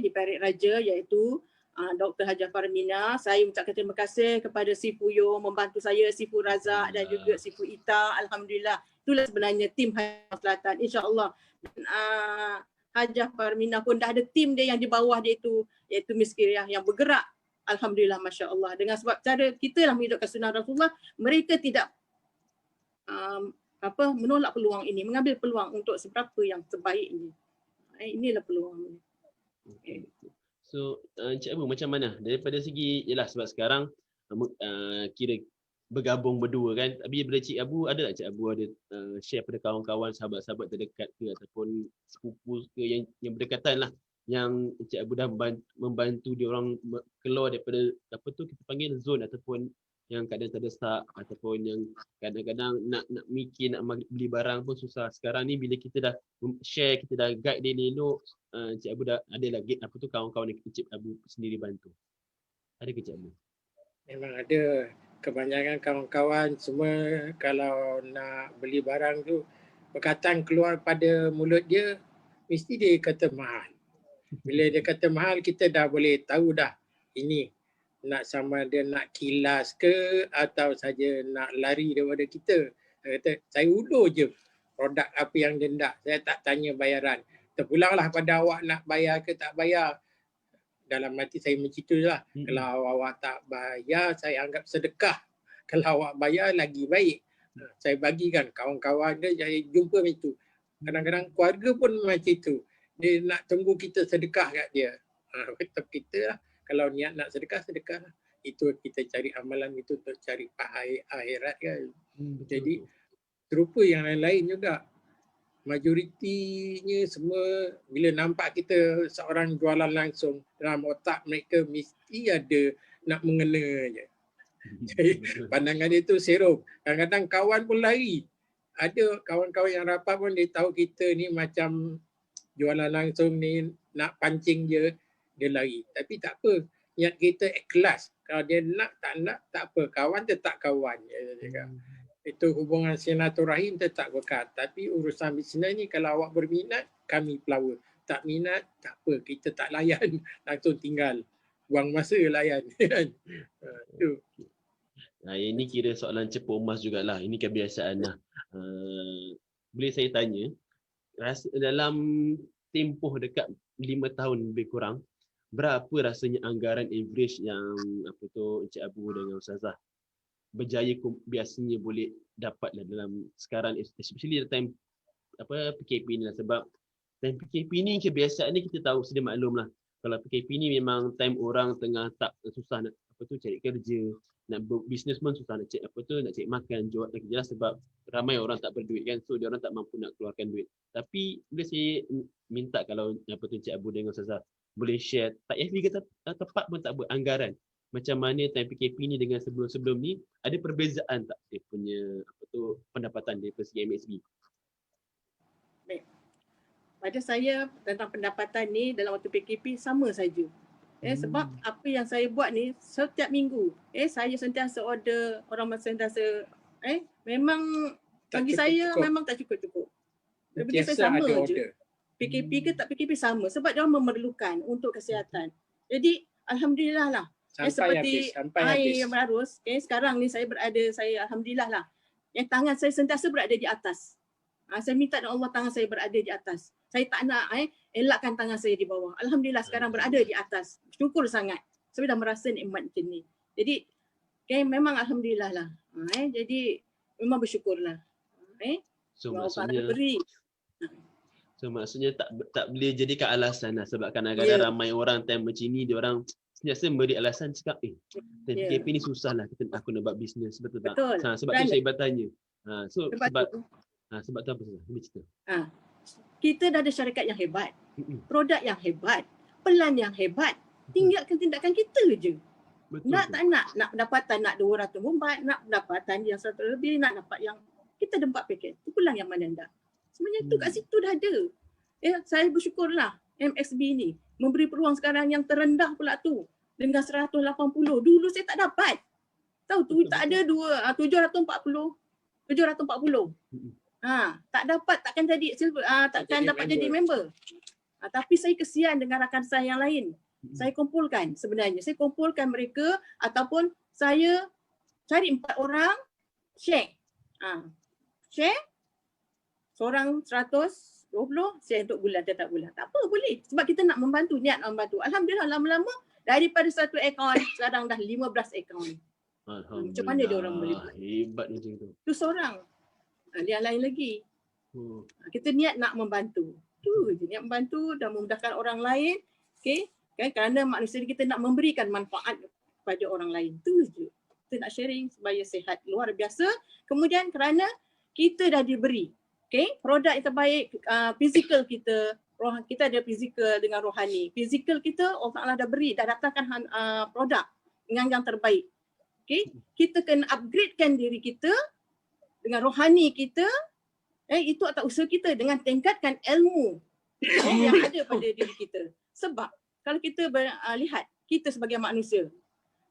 Speaker 2: di Perak Raja, iaitu Dr. Hajah Farmina. Saya ucapkan terima kasih kepada Si Puyo membantu saya, Si Fu Razak dan juga Si Fu Ita. Alhamdulillah, itulah sebenarnya tim Hajah Selatan. InsyaAllah Hajah Farmina pun dah ada tim dia yang di bawah dia itu, iaitu Miss Kiriah yang bergerak. Alhamdulillah, Masya Allah. Dengan sebab cara kita lah menghidupkan sunnah Rasulullah, mereka tidak menolak peluang ini, mengambil peluang untuk seberapa yang terbaiknya. Inilah peluang.
Speaker 1: So Encik Abu macam mana daripada segi, yalah sebab sekarang kira bergabung berdua kan, tapi daripada Cik Abu, ada tak Cik Abu ada share pada kawan-kawan, sahabat-sahabat terdekat ke ataupun sepupu ke yang berdekatan lah, yang Cik Abu dah membantu dia orang keluar daripada apa tu kita panggil zone ataupun yang kadang terdesak ataupun yang kadang-kadang nak mikir nak beli barang pun susah. Sekarang ni bila kita dah share, kita dah guide dia elok, Cik Abu dah ada lagi kawan-kawan yang Cik Abu sendiri bantu. Ada ke Cik Abu?
Speaker 3: Memang ada. Kebanyakan kawan-kawan semua kalau nak beli barang tu, perkataan keluar pada mulut dia, mesti dia kata mahal. Bila dia kata mahal, kita dah boleh tahu dah ini nak sama dia nak kilas ke atau saja nak lari daripada kita. Dia kata, saya ulur je produk apa yang dia nak. Saya tak tanya bayaran. Terpulanglah pada awak nak bayar ke tak bayar. Dalam hati saya macam lah. Kalau awak tak bayar, saya anggap sedekah. Kalau awak bayar, lagi baik. Saya bagikan kawan-kawan dia, saya jumpa macam tu. Kadang-kadang keluarga pun macam tu. Dia nak tunggu kita sedekah kat dia. Tetap kita lah. Kalau niat nak sedekah, sedekah lah. Itu kita cari amalan itu untuk cari akhirat kan. Jadi, serupa yang lain-lain juga. Majoritinya semua bila nampak kita seorang jualan langsung, dalam otak mereka mesti ada nak mengena je. Jadi pandangan dia tu serum. Kadang-kadang kawan pun lari. Ada kawan-kawan yang rapat pun dia tahu kita ni macam jualan langsung ni nak pancing je, dia lari. Tapi tak apa, niat kita ikhlas. Kalau dia nak tak apa. Kawan tetap kawan. Dia cakap. Itu hubungan silaturahim tetap berkat. Tapi urusan bisnes ni kalau awak berminat, kami pelawa. Tak minat, tak apa. Kita tak layan. Langsung tinggal. Buang masa layan. Itu.
Speaker 1: Ini kira soalan cepu emas jugalah. Ini kebiasaan lah. Boleh saya tanya, dalam tempoh dekat 5 tahun lebih kurang, berapa rasanya anggaran average yang Encik Abu dengan Ustazah berjaya biasanya boleh dapat lah dalam sekarang, especially time PKP ni lah. Sebab time PKP ni kebiasaan ni kita tahu, sedia maklum lah. Kalau PKP ni memang time orang tengah tak susah nak cari kerja, nak bisnes pun susah nak cari makan, jual lagi jelas sebab ramai orang tak berduit kan, so dia orang tak mampu nak keluarkan duit. Tapi boleh saya minta kalau Encik Abu dengan Ustazah boleh share, tak payah figure tepat pun tak apa, anggaran macam mana time PKP ni dengan sebelum-sebelum ni, ada perbezaan tak dia punya pendapatan dari segi MSB?
Speaker 2: Baik. Pada saya tentang pendapatan ni dalam waktu PKP sama saja. Sebab apa yang saya buat ni setiap minggu, saya sentiasa order, orang sentiasa memang bagi saya memang tak cukup-cukup. Bagi saya sama je. PKP ke tak PKP sama sebab dia orang memerlukan untuk kesihatan. Jadi alhamdulillah lah. Seperti air yang berarus, sekarang ni saya alhamdulillah lah. Yang tangan saya sentiasa berada di atas. Saya minta dengan Allah tangan saya berada di atas. Saya tak nak elakkan tangan saya di bawah. Alhamdulillah sekarang berada di atas. Syukur sangat. Saya dah merasa nikmat macam ni. Jadi memang alhamdulillah lah. Jadi memang bersyukurlah.
Speaker 1: So maksudnya tak boleh jadikan alasan lah. Sebab kadang-kadang ramai orang time macam ni, dia orang sentiasa beri alasan cakap PKP ni susah lah aku nak buat bisnes, betul tak? Sebab tu saya bertanya. Sebab tu apa susah? Boleh cerita.
Speaker 2: Kita dah ada syarikat yang hebat, produk yang hebat, pelan yang hebat. Tinggalkan tindakan kita je. Betul, nak tak nak pendapatan nak 200 bombat, nak pendapatan yang 100 lebih, nak dapat yang kita ada 4 paket. Tu pelan yang mana dah. Sebenarnya tu kat situ dah ada. Saya bersyukurlah MXB ni memberi peluang sekarang yang terendah pula tu dengan 180. Dulu saya tak dapat. Tahu tu tak ada 740. Tak dapat, takkan jadi takkan dapat jadi member. Tapi saya kesian dengan rakan saya yang lain. Saya kumpulkan sebenarnya. Saya kumpulkan mereka ataupun saya cari 4 orang share. Share seorang 120, share untuk bulan, tetap bulan. Tak apa, boleh. Sebab kita nak membantu, niat nak membantu. Alhamdulillah lama-lama daripada 1 akaun sekarang dah 15 akaun. Macam mana dia orang boleh buat?
Speaker 1: Hebat macam tu.
Speaker 2: Tu seorang. Yang lain lagi. Kita niat nak membantu. Tu je, niat membantu dan memudahkan orang lain. Kerana manusia kita nak memberikan manfaat kepada orang lain. Tu je. Kita nak sharing supaya sihat luar biasa. Kemudian kerana kita dah diberi produk yang terbaik, fizikal kita ada fizikal dengan rohani. Fizikal kita Allah Ta'ala dah beri, dah datangkan produk dengan yang terbaik. Okay? Kita kena upgradekan diri kita dengan rohani kita, itu atas usaha kita dengan tingkatkan ilmu yang ada pada diri kita. Sebab kalau kita lihat kita sebagai manusia,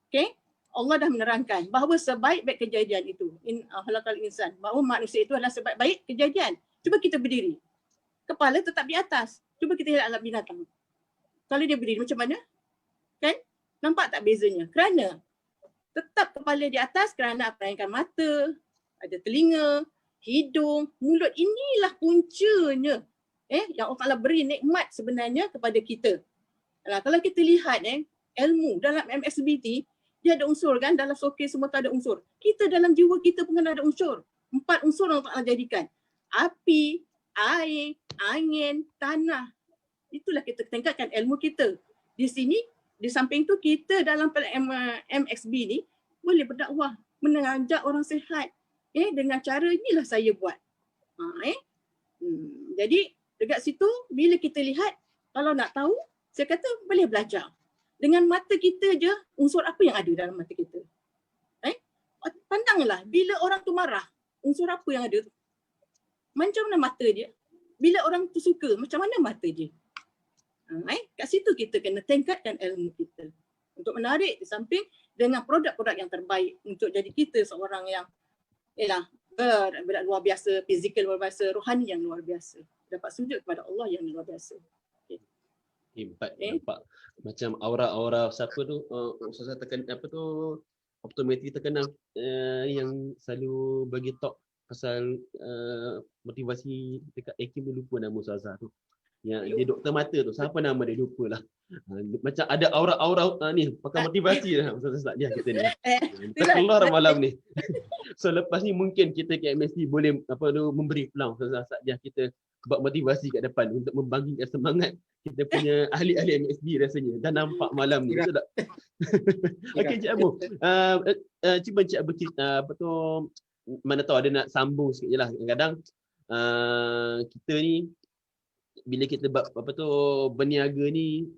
Speaker 2: okay? Allah dah menerangkan bahawa sebaik-baik kejadian itu, khalaqal insan, bahawa manusia itu adalah sebaik-baik kejadian. Cuba kita berdiri, kepala tetap di atas. Cuba kita lihat alam binatang. Kalau dia berdiri macam mana? Kan? Nampak tak bezanya? Kerana tetap kepala di atas kerana melainkan mata, ada telinga, hidung, mulut. Inilah puncanya yang Allah Ta'ala beri nikmat sebenarnya kepada kita. Kalau kita lihat ilmu dalam MXBT, dia ada unsur kan, dalam sokeh semua tu ada unsur. Kita dalam jiwa kita pun ada unsur. 4 unsur yang Allah Ta'ala jadikan. Api, air, angin, tanah. Itulah kita tingkatkan ilmu kita. Di sini, di samping tu kita dalam MXB ni boleh berdakwah, mengajak orang sihat dengan cara inilah saya buat. Jadi dekat situ bila kita lihat, kalau nak tahu, saya kata boleh belajar. Dengan mata kita je, unsur apa yang ada dalam mata kita? Pandanglah, bila orang tu marah, unsur apa yang ada tu? Macam mana mata dia? Bila orang tu suka, macam mana mata dia? Kat situ kita kena tingkatkan ilmu kita untuk menarik di samping dengan produk-produk yang terbaik untuk jadi kita seorang yang luar biasa, fizikal luar biasa, rohani yang luar biasa. Dapat sujud kepada Allah yang luar biasa.
Speaker 1: Hebat, nampak macam aura-aura siapa tu, Ustazah tekan apa tu, optometri terkenal yang selalu bagi talk pasal motivasi dekat Akim, lupa nama Ustazah tu. Yang dia doktor mata tu, siapa nama dia, lupa lah. Macam ada aura-aura ni, pakai motivasi lah Ustazah Sadiah kita ni. Kita keluar malam ni. So lepas ni mungkin kita KMST boleh memberi peluang Ustazah Sadiah kita buat motivasi kat depan untuk membangkitkan semangat kita punya ahli-ahli MSB rasanya. Dah nampak malam ni. Betul tak? Okey Cik Abu. Cuba Cik Abu cerita mana tahu ada nak sambung sikit je lah. Kadang-kadang kita ni bila kita berniaga ni,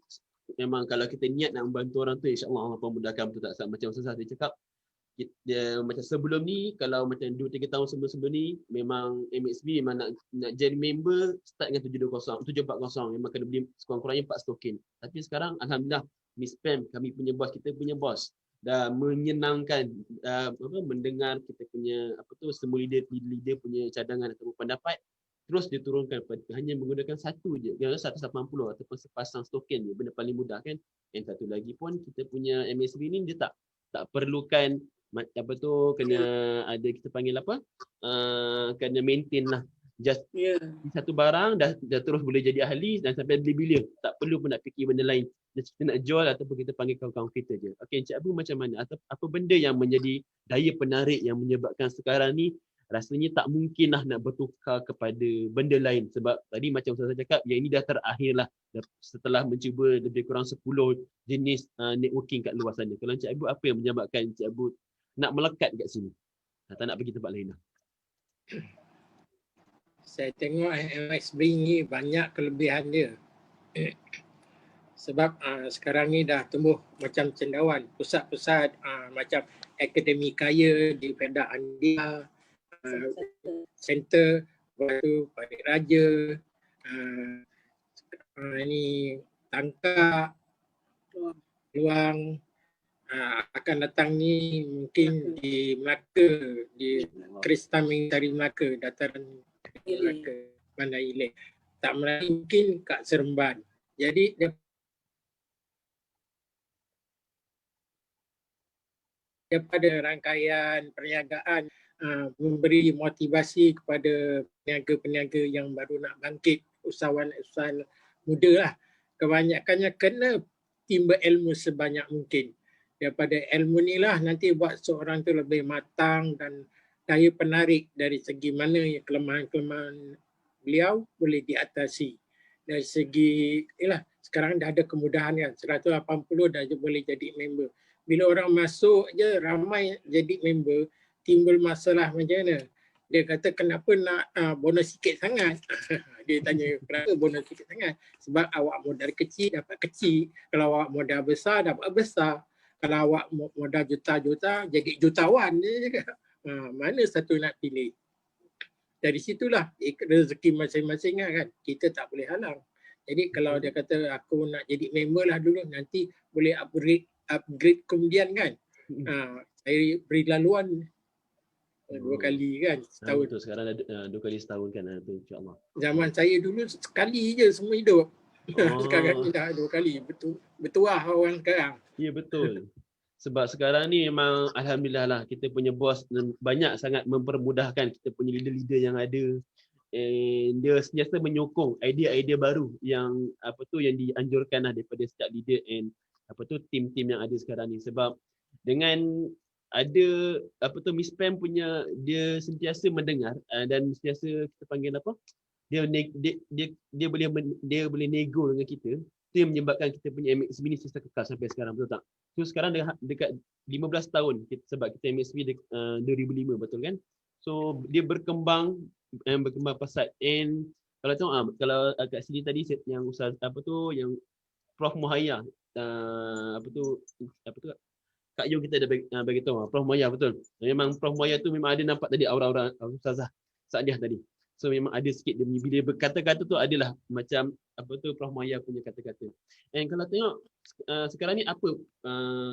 Speaker 1: memang kalau kita niat nak membantu orang tu, insya-Allah Allah akan mudahkan, betul tak? Macam Ustazah dia cakap, macam sebelum ni, kalau macam 2-3 tahun sebelum ni, memang MXB memang nak jadi member start dengan 740, memang kena beli sekurang-kurangnya 4 token. Tapi sekarang alhamdulillah Miss Pam, kami punya bos, kita punya bos dah menyenangkan mendengar kita punya semua leader punya cadangan atau pendapat, terus diturunkan hanya menggunakan satu je, 180 ataupun sepasang token je, benda paling mudah kan. Yang satu lagi pun kita punya MSB ni dia tak perlukan kena ada kita panggil kena maintain lah, just satu barang dah terus boleh jadi ahli dan sampai bila tak perlu pun nak fikir benda lain, kita nak jual ataupun kita panggil kawan-kawan kita je. Okey Encik Abu, macam mana atau apa benda yang menjadi daya penarik yang menyebabkan sekarang ni rasanya tak mungkin lah nak bertukar kepada benda lain? Sebab tadi macam saya cakap, yang ini dah terakhir lah setelah mencuba lebih kurang 10 jenis networking kat luar sana. Kalau Encik Abu, apa yang menyebabkan Encik Abu nak melekat kat sini? Tak nak pergi tempat lain lah.
Speaker 3: Saya tengok MXB ni banyak kelebihan dia. Sebab sekarang ni dah tumbuh macam cendawan. Pusat-pusat macam Akademi Kaya di Pedak Andia, Center Batu Parit Raja, ini Tangkak, Luang, akan datang ni mungkin di Melaka, di Kristaming dari Melaka, dataran Melaka, Bandar Ilik. Tak Melayu mungkin kat Seremban. Jadi daripada rangkaian perniagaan memberi motivasi kepada peniaga-peniaga yang baru nak bangkit, usahawan-usahawan muda lah. Kebanyakannya kena timba ilmu sebanyak mungkin. Daripada ilmu ni lah nanti buat seorang tu lebih matang dan daya penarik dari segi mana kelemahan-kelemahan beliau boleh diatasi. Dari segi, sekarang dah ada kemudahan kan, 180 dah boleh jadi member. Bila orang masuk je ramai jadi member, timbul masalah macam mana? Dia kata kenapa nak bonus sikit sangat? Dia tanya kenapa bonus sikit sangat? Sebab awak modal kecil dapat kecil. Kalau awak modal besar dapat besar. Kalau awak modal juta-juta, jadi jutawan dia cakap. Mana satu nak pilih? Dari situlah rezeki masing-masing kan. Kita tak boleh halang. Jadi kalau dia kata aku nak jadi member lah dulu, nanti boleh upgrade kemudian kan. Saya beri laluan 2 kali kan setahun.
Speaker 1: Betul, sekarang ada 2 kali setahun kan, tu insya-Allah.
Speaker 3: Zaman saya dulu sekali je semua hidup. Sekarang ni dah 2 kali. Bertuah orang sekarang.
Speaker 1: Ya betul. Sebab sekarang ni memang alhamdulillah lah kita punya bos banyak sangat mempermudahkan kita punya leader-leader yang ada. Dia sentiasa menyokong idea-idea baru yang yang dianjurkan lah daripada setiap leader and tim-tim yang ada sekarang ni. Sebab dengan ada Miss Pam punya, dia sentiasa mendengar dan sentiasa kita panggil dia boleh nego dengan kita. Itu yang menyebabkan kita punya MXB ni sentiasa kekal sampai sekarang, betul tak? So sekarang dekat 15 tahun sebab kita MXB 2005, betul kan? So dia berkembang pesat. And kalau tengok kalau kat sini tadi yang Ustaz yang Prof Muhayya Kak Yu kita dah bagi tahu Prof Muhayya, betul. Memang Prof Muhayya tu memang ada nampak tadi aura-aura Ustazah Saadiah tadi. So memang ada sikit dia bila berkata-kata tu adalah macam Prof Muhayya punya kata-kata. And kalau tengok sekarang ni apa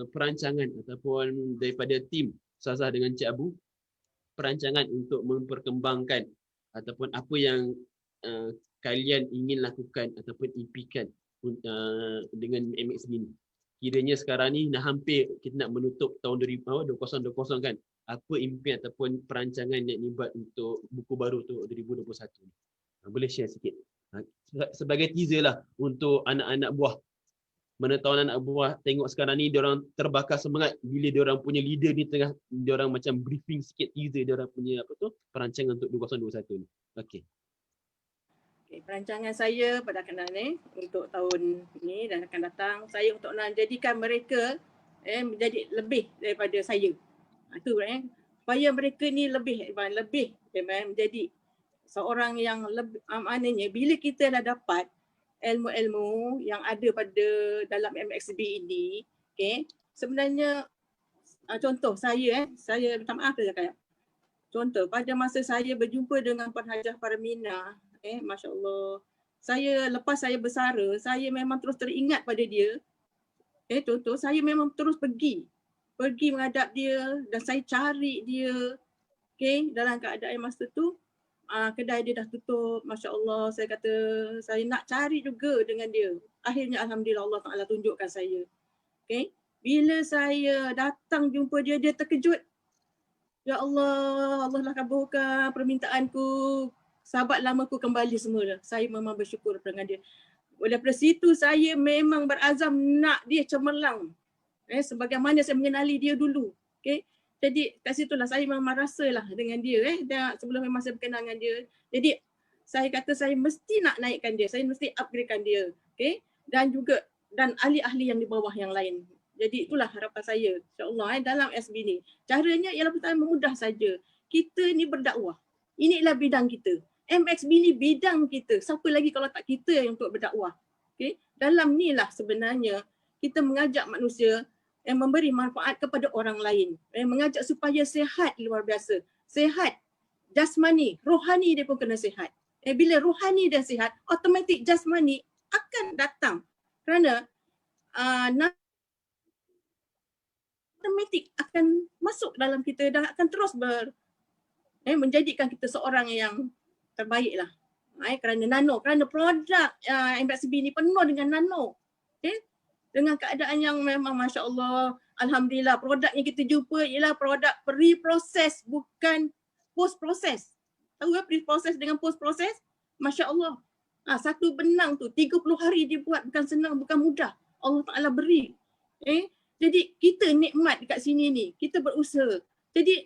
Speaker 1: perancangan ataupun daripada tim Ustazah dengan Cik Abu, perancangan untuk memperkembangkan ataupun apa yang kalian ingin lakukan ataupun impikan dengan MXB ni? Kiranya sekarang ni dah hampir kita nak menutup tahun 2020 kan. Apa impian ataupun perancangan yang dibuat untuk buku baru tu 2021 ni? Boleh share sikit? Sebagai teaser lah untuk anak-anak buah. Mana tahu anak buah tengok sekarang ni diorang terbakar semangat bila diorang punya leader ni tengah diorang macam briefing sikit teaser diorang punya perancangan untuk 2021 ni. Okey.
Speaker 2: Perancangan saya pada untuk tahun ni dan akan datang, saya untuk nak jadikan mereka menjadi lebih daripada saya. Itu supaya mereka ni lebih menjadi seorang yang lebih, maknanya bila kita dah dapat ilmu-ilmu yang ada pada dalam MXB ini, sebenarnya contoh saya minta maaf saja kayak contoh pada masa saya berjumpa dengan Puan Hajah Parmina, Masya Allah, lepas saya bersara, saya memang terus teringat pada dia. Contoh saya memang terus pergi menghadap dia dan saya cari dia. Dalam keadaan masa tu kedai dia dah tutup, Masya Allah, saya kata saya nak cari juga dengan dia. Akhirnya Alhamdulillah Allah Ta'ala tunjukkan saya. Bila saya datang jumpa dia, dia terkejut. Ya Allah, Allah lah kabulkan permintaanku. Sahabat lamaku kembali semua. Saya memang bersyukur dengan dia. Daripada situ saya memang berazam nak dia cemerlang. Sebagaimana saya mengenali dia dulu. Jadi kat situlah saya memang rasalah dengan dia. Sebelum memang saya berkenal dengan dia. Jadi saya kata saya mesti nak naikkan dia. Saya mesti upgradekan dia. Dan juga ahli-ahli yang di bawah yang lain. Jadi itulah harapan saya, insya-Allah dalam SB ni. Caranya ialah pertama mudah saja. Kita ni berdakwah. Inilah bidang kita. MXB ni bidang kita. Siapa lagi kalau tak kita yang untuk berdakwah. Dalam ni lah sebenarnya kita mengajak manusia yang memberi manfaat kepada orang lain. Mengajak supaya sihat luar biasa. Sihat jasmani, rohani dia pun kena sihat. Bila rohani dan sihat, automatik jasmani akan datang. Kerana automatik akan masuk dalam kita dan akan terus menjadikan kita seorang yang terbaiklah. Kerana produk MXB ni penuh dengan nano. Dengan keadaan yang memang Masya Allah, Alhamdulillah, produk yang kita jumpa ialah produk pre-proses, bukan post-proses. Tahu pre-proses dengan post-proses? Masya Allah. Satu benang tu 30 hari dia buat, bukan senang, bukan mudah. Allah Ta'ala beri. Jadi kita nikmat dekat sini ni, kita berusaha. Jadi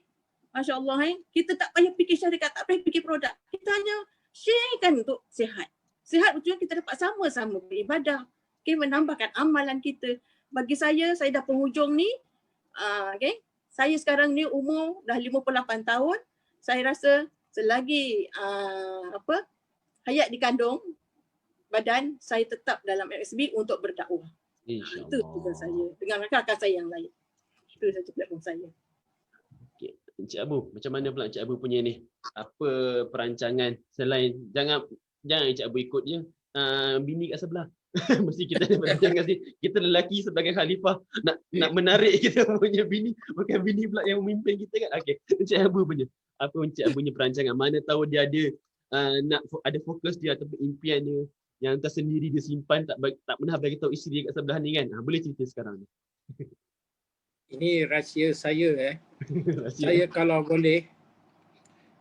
Speaker 2: Masya Allah, kita tak payah fikir syarikat, tak payah fikir produk. Kita hanya sharekan untuk sihat. Sihat betul kita dapat sama-sama beribadah. Menambahkan amalan kita. Bagi saya dah penghujung ni. Saya sekarang ni umur dah 58 tahun. Saya rasa selagi hayat dikandung badan, saya tetap dalam MXB untuk berdakwah. Itu tugas saya
Speaker 1: InsyaAllah.
Speaker 2: dengan rakan-rakan saya yang lain. Itu saja platform saya.
Speaker 1: Okay. Encik Abu, macam mana pula Encik Abu punya ni? Apa perancangan selain jangan Encik Abu ikut je bini kat sebelah. Mesti kita ada perancangan sih. Kita lelaki sebagai khalifah nak menarik kita punya bini, bukan bini pula yang memimpin kita kan. Okey, Encik Abu punya. Apa Encik Abu punya perancangan? Mana tahu dia ada nak ada fokus dia ataupun impian dia yang tersendiri dia simpan tak pernah bagi tahu isteri dia kat sebelah ni kan. Boleh cerita sekarang ni.
Speaker 3: Ini rahsia saya
Speaker 1: Rahsia.
Speaker 3: Saya kalau boleh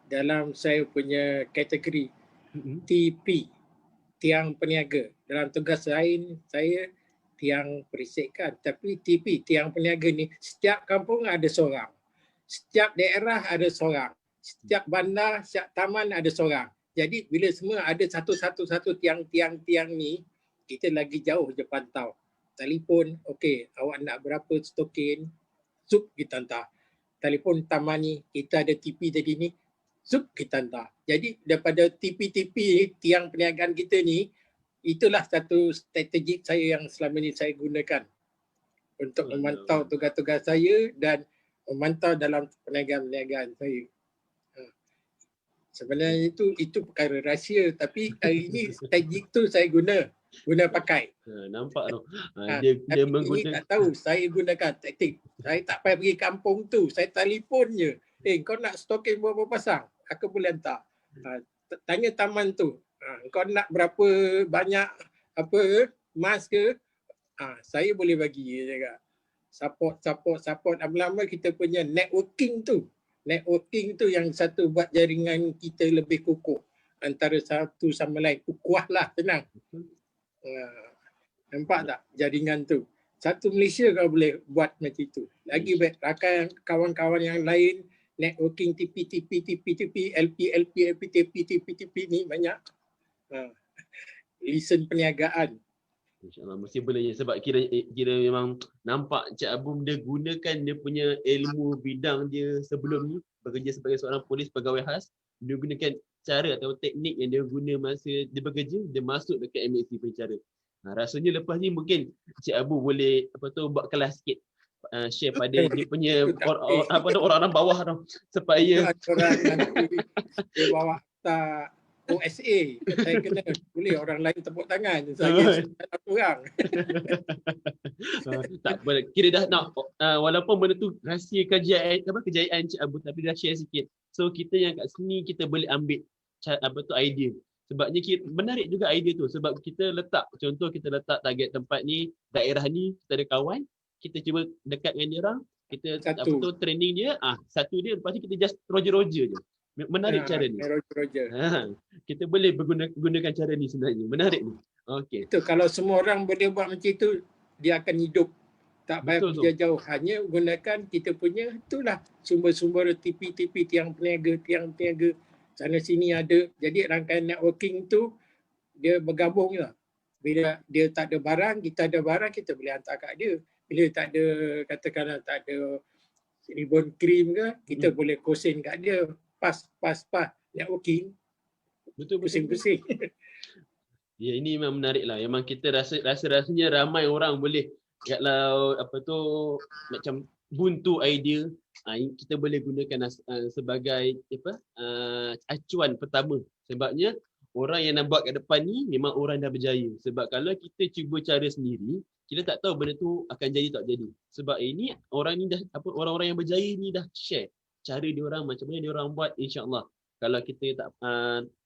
Speaker 3: dalam saya punya kategori TP, tiang peniaga. Dalam tugas lain saya tiang perisikan, tapi TP, tiang peniaga ni setiap kampung ada seorang. Setiap daerah ada seorang. Setiap bandar, setiap taman ada seorang. Jadi bila semua ada satu tiang-tiang ni, kita lagi jauh je pantau. Telefon, okey, awak nak berapa stokin? Sup kita hantar. Telefon taman ni, kita ada TP tadi ni, sup kita hantar. Jadi daripada TP-TP tiang perniagaan kita ni, itulah satu strategi saya yang selama ni saya gunakan untuk memantau tugas-tugas saya dan memantau dalam perniagaan-perniagaan saya. Sebenarnya itu perkara rahsia, tapi hari ini strategi tu saya guna pakai.
Speaker 1: Nampak tu.
Speaker 3: Dia
Speaker 1: Dia
Speaker 3: ini
Speaker 1: menggunakan
Speaker 3: tak tahu saya gunakan taktik. Saya tak payah pergi kampung tu, saya telefon je. Kau nak stokin berapa pasang? Aku boleh hantar. Tanya taman tu. Kau nak berapa banyak emas ke? Saya boleh bagi juga. Support. Lama-lama kita punya networking tu yang satu buat jaringan kita lebih kukuh antara satu sama lain. Ukuah lah, tenang. Nampak tak jaringan tu? Satu Malaysia kau boleh buat macam itu. Lagi baik rakan kawan-kawan yang lain, networking TP, LP, TP ni banyak. Listen perniagaan.
Speaker 1: InsyaAllah mesti boleh je sebab kira memang nampak Encik Abu dia gunakan dia punya ilmu bidang dia sebelum ni bekerja sebagai seorang polis pegawai khas. Dia gunakan cara atau teknik yang dia guna masa dia bekerja, dia masuk dekat MHC punya cara. Rasanya lepas ni mungkin Encik Abu boleh buat kelas sikit. Share pada dia punya orang-orang bawah tau supaya
Speaker 3: orang nanti dia bawa tak OSA, saya kena boleh orang lain tepuk tangan, saya kurang.
Speaker 1: Tak boleh. Kira dah nak walaupun benda tu rahsia kejayaan Encik Abu tapi dah share sikit. So kita yang kat sini kita boleh ambil idea. Sebabnya menarik juga idea tu sebab kita letak target tempat ni, daerah ni, kita ada kawan, kita cuba dekat dengan dia orang, kita training dia, satu dia lepas tu kita just roger je. Menarik cara ni. Kita boleh gunakan cara ni sebenarnya. Menarik ni. Okey.
Speaker 3: Itu kalau semua orang boleh buat macam itu, dia akan hidup. Tak payah pergi jauh. Hanya gunakan kita punya itulah sumber-sumber TP, tiang peniaga. Sana sini ada. Jadi rangkaian networking tu dia bergabung lah. Bila dia tak ada barang, kita ada barang, kita boleh hantar kat dia. Bila tak ada, katakanlah tak ada ribbon cream ke, kita boleh kosin kat dia. Pas networking.
Speaker 1: Betul.
Speaker 3: Pusing-pusing.
Speaker 1: Ya, ini memang menarik lah. Memang kita rasanya ramai orang boleh kalau macam buntu idea, kita boleh gunakan sebagai acuan pertama. Sebabnya orang yang nak buat kat depan ni memang orang dah berjaya. Sebab kalau kita cuba cara sendiri, kita tak tahu benda tu akan jadi tak jadi. Sebab ini orang orang yang berjaya ni dah share cara dia orang, macam mana dia orang buat, insya-Allah. Kalau kita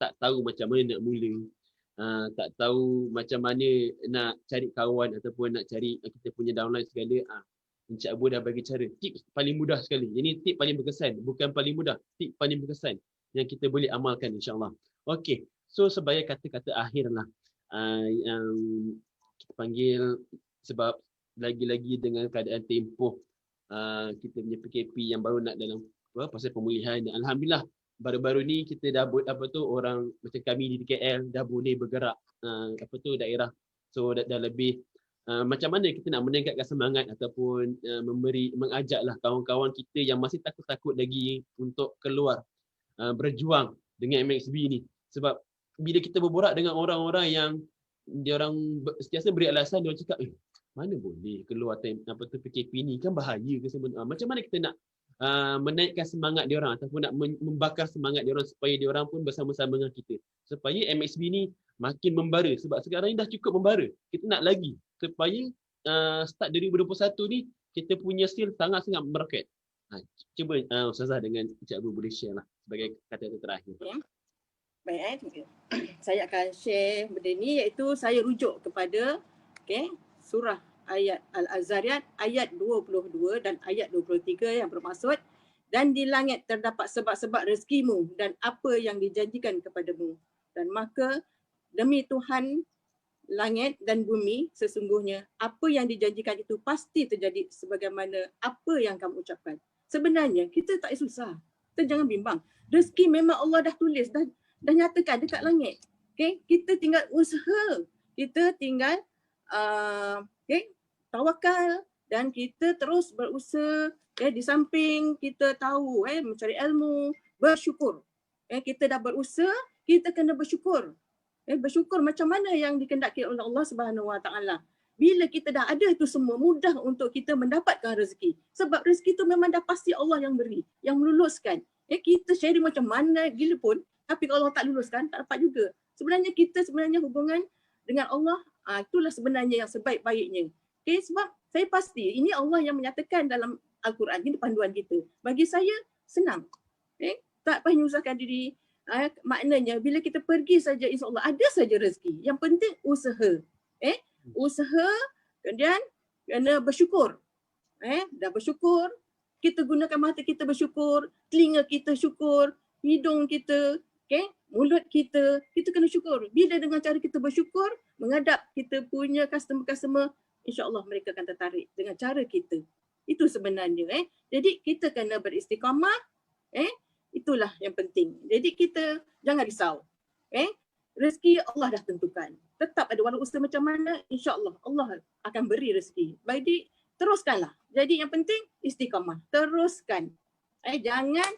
Speaker 1: tak tahu macam mana nak mula, tak tahu macam mana nak cari kawan ataupun nak cari kita punya downline segala, Encik Abu dah bagi cara. Tips paling mudah sekali. Ini tip paling berkesan, bukan paling mudah, tip paling berkesan yang kita boleh amalkan insya-Allah. Okey. So sebagai kata-kata akhir lah yang kita panggil, sebab lagi-lagi dengan keadaan tempoh kita punya PKP yang baru nak dalam pasal pemulihan, dan alhamdulillah baru-baru ni kita dah orang macam kami di KL dah boleh bergerak daerah. So dah lebih macam mana kita nak meningkatkan semangat ataupun mengajaklah kawan-kawan kita yang masih takut-takut lagi untuk keluar berjuang dengan MXB ni. Sebab bila kita berborak dengan orang-orang yang dia orang sentiasa beri alasan, dia cakap mana boleh keluar apa tu PKP ni kan bahaya ke sebenarnya. Macam mana kita nak menaikkan semangat dia orang ataupun nak membakar semangat dia orang supaya dia orang pun bersama-sama dengan kita. Supaya MXB ni makin membara sebab sekarang ni dah cukup membara. Kita nak lagi supaya start 2021 ni kita punya skill sangat-sangat meroket. Cuba Ustazah dengan Encik Abu boleh share lah sebagai kata-kata terakhir.
Speaker 2: Ya. Baik, saya akan share benda ni, iaitu saya rujuk kepada surah ayat Al-Zariyat ayat 22 dan ayat 23 yang bermaksud, dan di langit terdapat sebab-sebab rezekimu dan apa yang dijanjikan kepadamu, dan maka demi Tuhan langit dan bumi, sesungguhnya apa yang dijanjikan itu pasti terjadi sebagaimana apa yang kamu ucapkan. Sebenarnya kita tak susah, kita jangan bimbang. Rezeki memang Allah dah tulis, dah nyatakan dekat langit. Kita tinggal usaha, kita tinggal tawakal, dan kita terus berusaha. Di samping kita tahu mencari ilmu, bersyukur. Kita dah berusaha, kita kena bersyukur. Bersyukur macam mana yang dikehendaki oleh Allah Subhanahu Wa Taala. Bila kita dah ada itu semua, mudah untuk kita mendapatkan rezeki. Sebab rezeki itu memang dah pasti Allah yang beri, yang meluluskan. Kita sharing macam mana gila pun, tapi kalau Allah tak luluskan, tak dapat juga. Sebenarnya kita hubungan dengan Allah, itulah sebenarnya yang sebaik-baiknya. Sebab saya pasti ini Allah yang menyatakan dalam Al-Quran, ini panduan kita. Bagi saya senang. Tak payah menyusahkan diri. Maknanya bila kita pergi saja, insya-Allah ada saja rezeki. Yang penting usaha. Usaha, kemudian kena bersyukur. Dah bersyukur, kita gunakan mata kita bersyukur, telinga kita syukur, hidung kita, mulut kita kena syukur. Bila dengan cara kita bersyukur, menghadap kita punya customer, insya-Allah mereka akan tertarik dengan cara kita. Itu sebenarnya. Jadi kita kena beristiqamah. Itulah yang penting. Jadi kita jangan risau. Rezeki Allah dah tentukan. Tetap ada walau usaha macam mana, insya-Allah Allah akan beri rezeki. Baik, teruskanlah. Jadi yang penting istiqamah. Teruskan. Jangan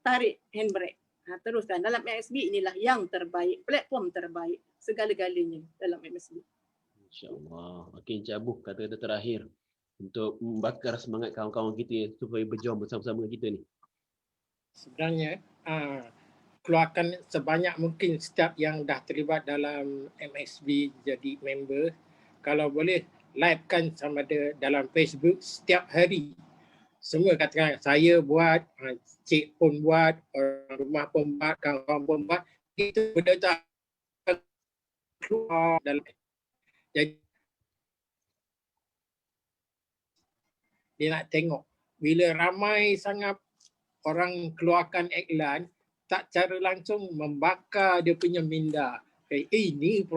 Speaker 2: tarik handbrake. Teruskan. Dalam MXB inilah yang terbaik, platform terbaik segala-galanya dalam MXB.
Speaker 1: InsyaAllah. Okey, Encik Abu, kata-kata terakhir untuk membakar semangat kawan-kawan kita supaya berjuang bersama-sama dengan kita ni.
Speaker 3: Sebenarnya keluarkan sebanyak mungkin setiap yang dah terlibat dalam MXB jadi member. Kalau boleh livekan sama ada dalam Facebook setiap hari. Semua katakan saya buat, cik pun buat, orang rumah pun buat, kawan-kawan pun buat. Itu benda tak keluar dalam. Jadi dia nak tengok bila ramai sangat orang keluarkan iklan, tak cara langsung membakar dia punya minda. Ini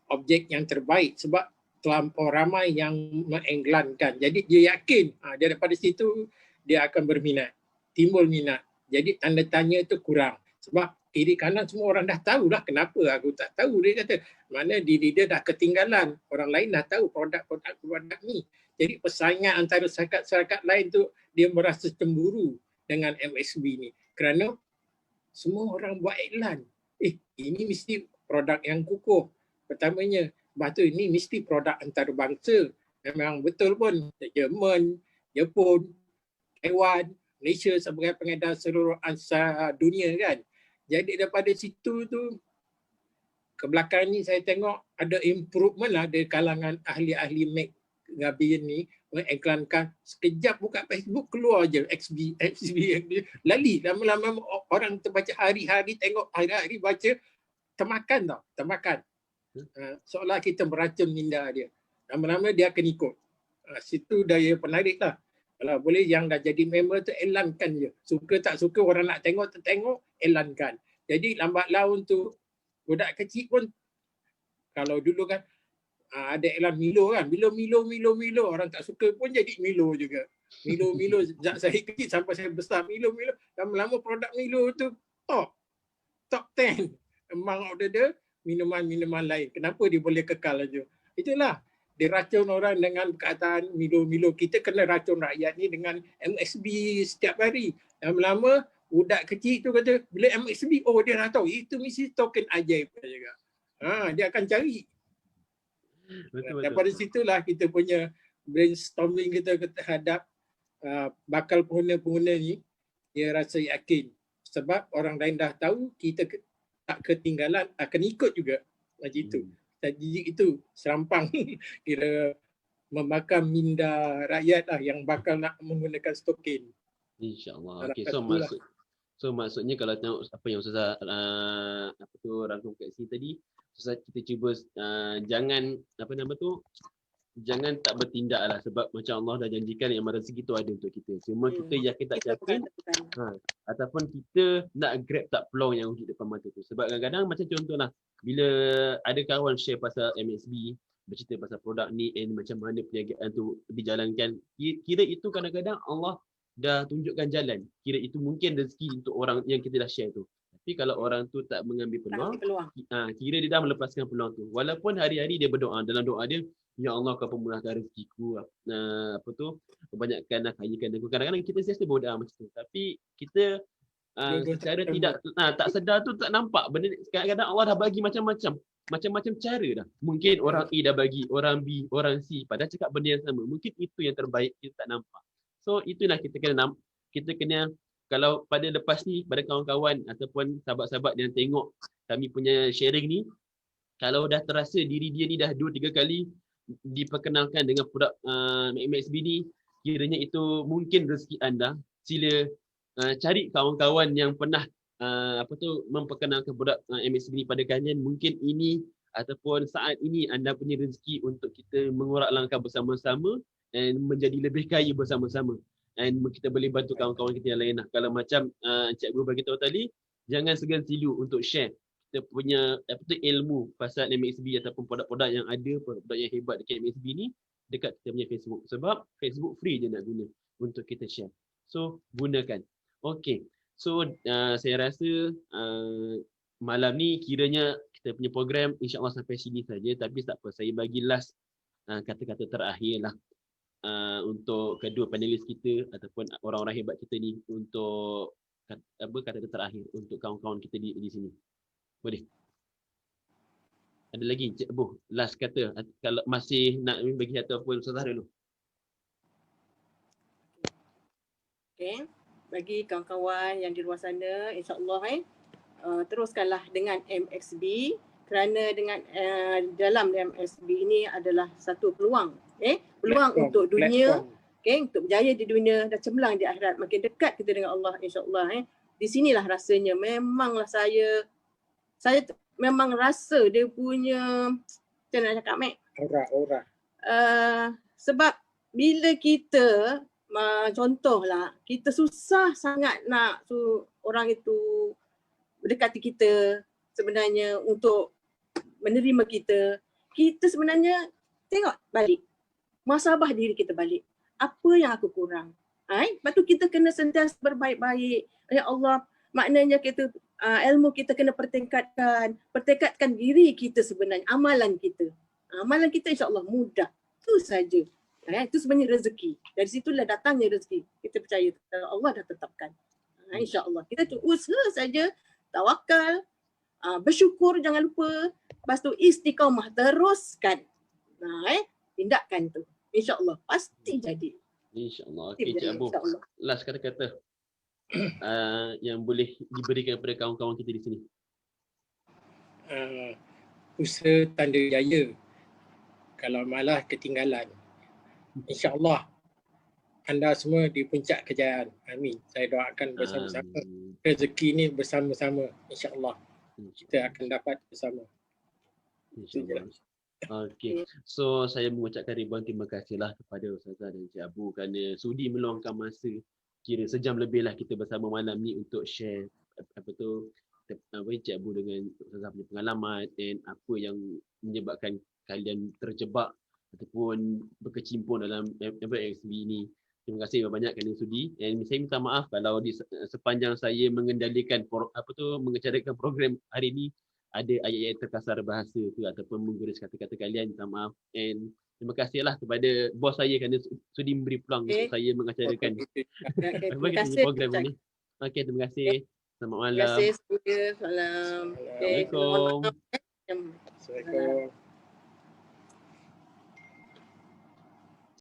Speaker 3: objek yang terbaik sebab terlampau ramai yang mengiklankan. Jadi dia yakin daripada situ dia akan berminat, timbul minat. Jadi tanda tanya itu kurang. Sebab kiri kanan semua orang dah tahu lah kenapa aku tak tahu. Dia kata mana diri dia dah ketinggalan. Orang lain dah tahu produk ni. Jadi persaingan antara syarikat lain tu dia merasa cemburu dengan MXB ni. Kerana semua orang buat iklan. Ini mesti produk yang kukuh. Pertamanya, lepas tu ini mesti produk antarabangsa. Memang betul pun. Jerman, Jepun, Taiwan, Malaysia sebagai pengedar seluruh dunia kan. Jadi daripada situ tu, kebelakang ni saya tengok ada improvement lah dari kalangan ahli-ahli make Gabi ni mengiklankan sekejap buka Facebook keluar je XB lali lama-lama orang terbaca hari-hari tengok hari-hari baca termakan seolah kita meracun minda dia, lama-lama dia akan ikut. Situ daya penarik lah. Kalau boleh yang dah jadi member tu elankan je, suka tak suka orang nak tengok elankan. Jadi lambat laun tu budak kecil pun kalau dulu kan ada iklan Milo kan. Milo orang tak suka pun jadi Milo juga. Milo sejak saya kecil sampai saya besar Milo. Lama-lama produk Milo tu top 10 among order minuman-minuman lain. Kenapa dia boleh kekal aja? Itulah dia racun orang dengan perkataan Milo. Kita kena racun rakyat ni dengan MXB setiap hari. Lama-lama budak kecil tu kata bila MXB dia dah tahu itu mesti token ajaib juga. Dia akan cari.
Speaker 1: Betul
Speaker 3: Daripada
Speaker 1: betul.
Speaker 3: situlah kita punya brainstorming kita terhadap bakal pengguna-pengguna ni, dia rasa yakin. Sebab orang lain dah tahu, kita tak ketinggalan, akan ikut juga. Macam itu. Jadi itu serampang kira membakar minda rakyat lah yang bakal nak menggunakan stokin.
Speaker 1: InsyaAllah.
Speaker 3: Harap
Speaker 1: Okay,
Speaker 3: itulah.
Speaker 1: maksudnya kalau tengok apa yang Ustazah rangkum kat sini tadi, Ustazah kita cuba jangan jangan tak bertindak lah, sebab macam Allah dah janjikan yang rezeki tu ada untuk kita. Cuma kita yakin tak yakin, ataupun kita nak grab tak peluang yang wujud depan mata tu. Sebab kadang-kadang macam contohlah, bila ada kawan share pasal MXB, bercerita pasal produk ni and macam mana perniagaan tu dijalankan, kira itu kadang-kadang Allah dah tunjukkan jalan. Kira itu mungkin rezeki untuk orang yang kita dah share tu. Tapi kalau orang tu tak mengambil peluang, kira dia dah melepaskan peluang tu. Walaupun hari-hari dia berdoa, dalam doa dia, ya Allah kau pemurahkan rezekiku, perbanyakkan kayakan aku. Kadang-kadang kita sentiasa berdoa macam tu. Tapi kita secara tidak tak sedar tu tak nampak benda ni. Kadang-kadang Allah dah bagi macam-macam cara dah. Mungkin orang A dah bagi, orang B, orang C, padahal cakap benda yang sama. Mungkin itu yang terbaik, kita tak nampak. So itulah kita kena kalau pada lepas ni, pada kawan-kawan ataupun sahabat-sahabat yang tengok kami punya sharing ni, kalau dah terasa diri dia ni dah 2-3 kali diperkenalkan dengan produk MXB ni, kiranya itu mungkin rezeki anda. Sila cari kawan-kawan yang pernah memperkenalkan produk MXB ni pada kalian. Mungkin ini ataupun saat ini anda punya rezeki untuk kita mengorak langkah bersama-sama dan menjadi lebih kaya bersama-sama. Dan kita boleh bantu kawan-kawan kita yang lain lah. Kalau macam Encik Guru bagi tahu tadi, jangan segan silu untuk share kita punya ilmu pasal MXB ataupun produk-produk yang ada, produk yang hebat dekat MXB ni dekat kita punya Facebook. Sebab Facebook free je nak guna untuk kita share. So gunakan. Okay. So saya rasa malam ni kiranya kita punya program insya-Allah sampai sini saja, tapi tak apa, saya bagi last kata-kata terakhir lah untuk kedua panelis kita ataupun orang-orang hebat kita ni, untuk kata-kata terakhir untuk kawan-kawan kita di sini. Boleh? Ada lagi Cik Abu, last kata kalau masih nak bagi ataupun Ustazah dulu.
Speaker 2: Okay. Bagi kawan-kawan yang di luar sana, insya-Allah teruskanlah dengan MXB, kerana dengan dalam MXB ini adalah satu peluang, peluang untuk dunia, untuk berjaya di dunia dan cemerlang di akhirat. Makin dekat kita dengan Allah, insya-Allah. Di sinilah rasanya memanglah saya memang rasa dia punya, macam nak cakap
Speaker 3: aura.
Speaker 2: Sebab bila kita contohlah, kita susah sangat nak orang itu mendekati kita sebenarnya untuk menerima kita. Kita sebenarnya tengok balik, muhasabah diri kita balik. Apa yang aku kurang? Lepas tu kita kena sentiasa berbaik-baik. Ya Allah, maknanya kita ilmu kita kena pertekadkan diri kita sebenarnya, amalan kita. Amalan kita insya-Allah mudah. Itu saja. Itu sebenarnya rezeki. Dari situlah datangnya rezeki. Kita percaya Allah dah tetapkan. Insya-Allah. Kita usaha saja, tawakal, bersyukur jangan lupa. Lepas tu istiqamah, teruskan. Tindakan tu. InsyaAllah pasti jadi.
Speaker 1: InsyaAllah. Okey Cik Abu, last kata-kata yang boleh diberikan kepada kawan-kawan kita di sini.
Speaker 3: Usaha tanda jaya. Kalau malah ketinggalan, InsyaAllah anda semua di puncak kejayaan. Amin. Saya doakan bersama-sama. Rezeki ni bersama-sama. InsyaAllah kita akan dapat bersama.
Speaker 1: InsyaAllah. Okey. So saya mengucapkan ribuan terima kasihlah kepada Ustazah dan Cik Abu kerana sudi meluangkan masa. Kira sejam lebih lah kita bersama malam ni untuk share Cik Abu dengan Ustazah punya pengalaman dan apa yang menyebabkan kalian terjebak ataupun berkecimpung dalam MXB ini. Terima kasih banyak kerana sudi. Dan saya minta maaf kalau di sepanjang saya mengendalikan mengecarakan program hari ini ada ayat-ayat terkasar bahasa tu ataupun mengguris kata-kata kalian, minta maaf. And terima kasihlah kepada bos saya kerana sudi memberi peluang untuk saya mengacarakan program ini. Okey, terima kasih. Selamat malam.
Speaker 2: Terima kasih. Assalamualaikum.
Speaker 3: Assalamualaikum.